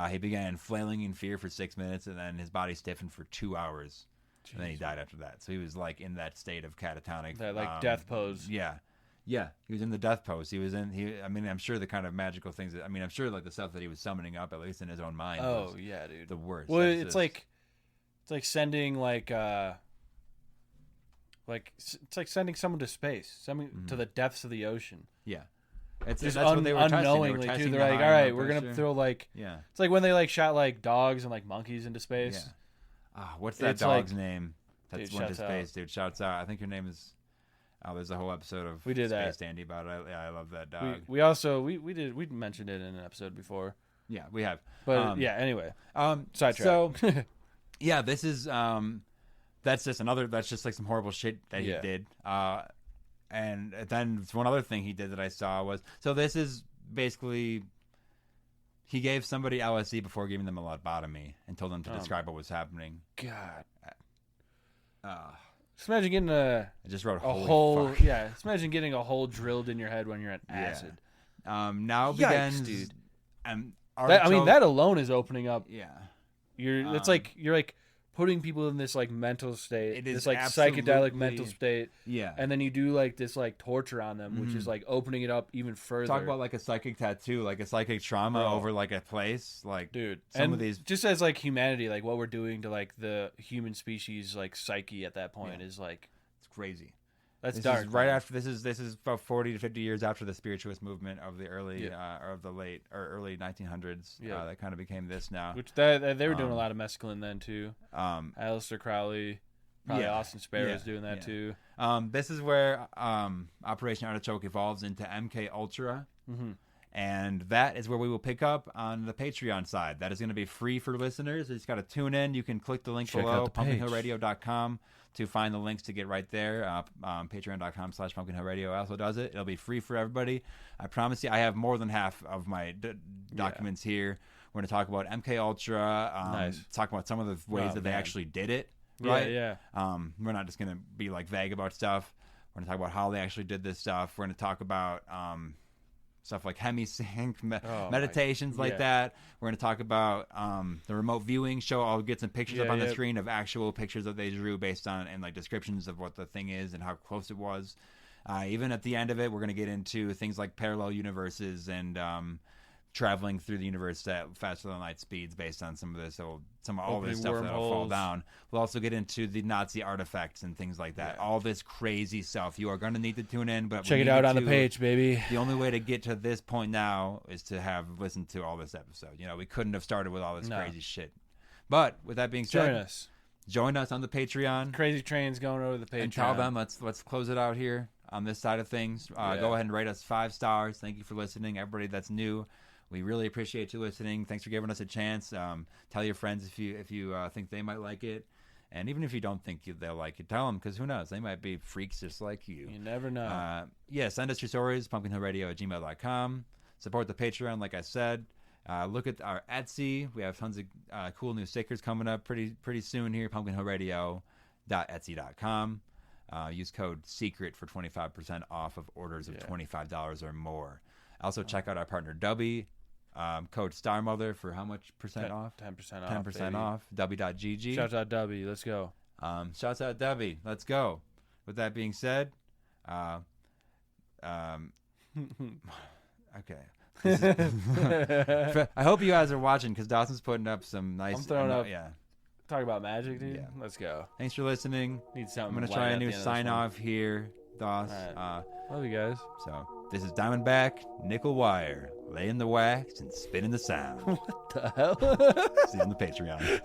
He began flailing in fear for 6 minutes, and then his body stiffened for 2 hours. And then he died after that. So he was like in that state of catatonic, that like death pose. Yeah. Yeah, he was in the death pose. I mean, I'm sure the kind of magical things. I'm sure like the stuff that he was summoning up, at least in his own mind. Oh was yeah, dude. the worst. Well, That's it's just- sending it's like sending someone to space, to the depths of the ocean. yeah, it's Just that's what they were testing. They were unknowingly testing too. the They're like, high all right, amount we're gonna pressure. throw like Yeah. it's like when they like shot like dogs and like monkeys into space. Yeah. What's that It's dog's like- name? That's Dude, went to shouts space. Dude, shouts out. I think your name is. Oh, there's a whole episode of We did Space that. Dandy about it. I love that dog. We also we mentioned it in an episode before. Yeah, we have. But anyway, sidetrack. So, yeah, this is that's just like some horrible shit that he did. And then one other thing he did that I saw was, so this is basically, he gave somebody LSD before giving them a lobotomy and told them to describe what was happening. God, Uh, just imagine getting I just wrote a holy hole. fuck. Yeah, just imagine getting a hole drilled in your head when you're on acid. Now Yikes, begins, dude. artichoke- That alone is opening up. yeah. It's like you're like putting people in this like mental state, It is this like absolutely- psychedelic mental state, Yeah. and then you do like this like torture on them, which is like opening it up even further. Talk about like a psychic tattoo, like a psychic trauma Bro. over like a place, like dude, some and of these. just as like humanity, like what we're doing to like the human species like psyche at that point is like It's crazy. That's this dark. is right after this is about 40 to 50 years after the spiritualist movement of the early or of the late or early 1900s. Yeah. That kind of became this now. Which they were doing a lot of mescaline then too. Aleister Crowley, probably Austin Sparrow's doing that too. This is where Operation Artichoke evolves into MK Ultra. Mm-hmm. And that is where we will pick up on the Patreon side. That is going to be free for listeners. You just got to tune in. You can click the link below, pumpkinhillradio.com, to find the links to get right there. Patreon.com/pumpkinhillradio also does it. It'll be free for everybody. I promise you, I have more than half of my documents here. We're going to talk about MK Ultra, talk about some of the ways that they actually did it. Right? Yeah. We're not just going to be like vague about stuff. We're going to talk about how they actually did this stuff. We're going to talk about stuff like hemisync, meditations like that. We're going to talk about the remote viewing show. I'll get some pictures up on the screen of actual pictures that they drew based on and like descriptions of what the thing is and how close it was. Even at the end of it, we're going to get into things like parallel universes and traveling through the universe at faster than light speeds based on some of this, all this stuff that'll fall down. We'll also get into the Nazi artifacts and things like that. All this crazy stuff. You are going to need to tune in, but check it out on the page, baby. The only way to get to this point now is to have listened to all this episode. We couldn't have started with all this crazy shit. But with that being said, join us on the Patreon. Crazy trains going over the Patreon. And tell them, let's close it out here on this side of things. Go ahead and rate us 5 stars. Thank you for listening, everybody that's new. We really appreciate you listening. Thanks for giving us a chance. Tell your friends if you think they might like it. And even if you don't think they'll like it, tell them, because who knows? They might be freaks just like you. You never know. Send us your stories, pumpkinhillradio@gmail.com. Support the Patreon, like I said. Look at our Etsy. We have tons of cool new stickers coming up pretty soon here, pumpkinhillradio.etsy.com. Use code SECRET for 25% off of orders of $25 or more. Also, check out our partner, Dubby. Code StarMother for how much percent off? 10% off. 10% off. Dubby.gg. Shouts out Dubby. Let's go. Shouts out Dubby. Let's go. With that being said, okay. I hope you guys are watching because Dawson's putting up some nice. I'm throwing up. Yeah. Talk about magic, dude. Yeah. Let's go. Thanks for listening. Need something. I'm gonna try a new sign off here, Dawes. Right. Love you guys. So this is Diamondback, Nickel Wire, laying the wax and spinning the sound. What the hell? See you on the Patreon.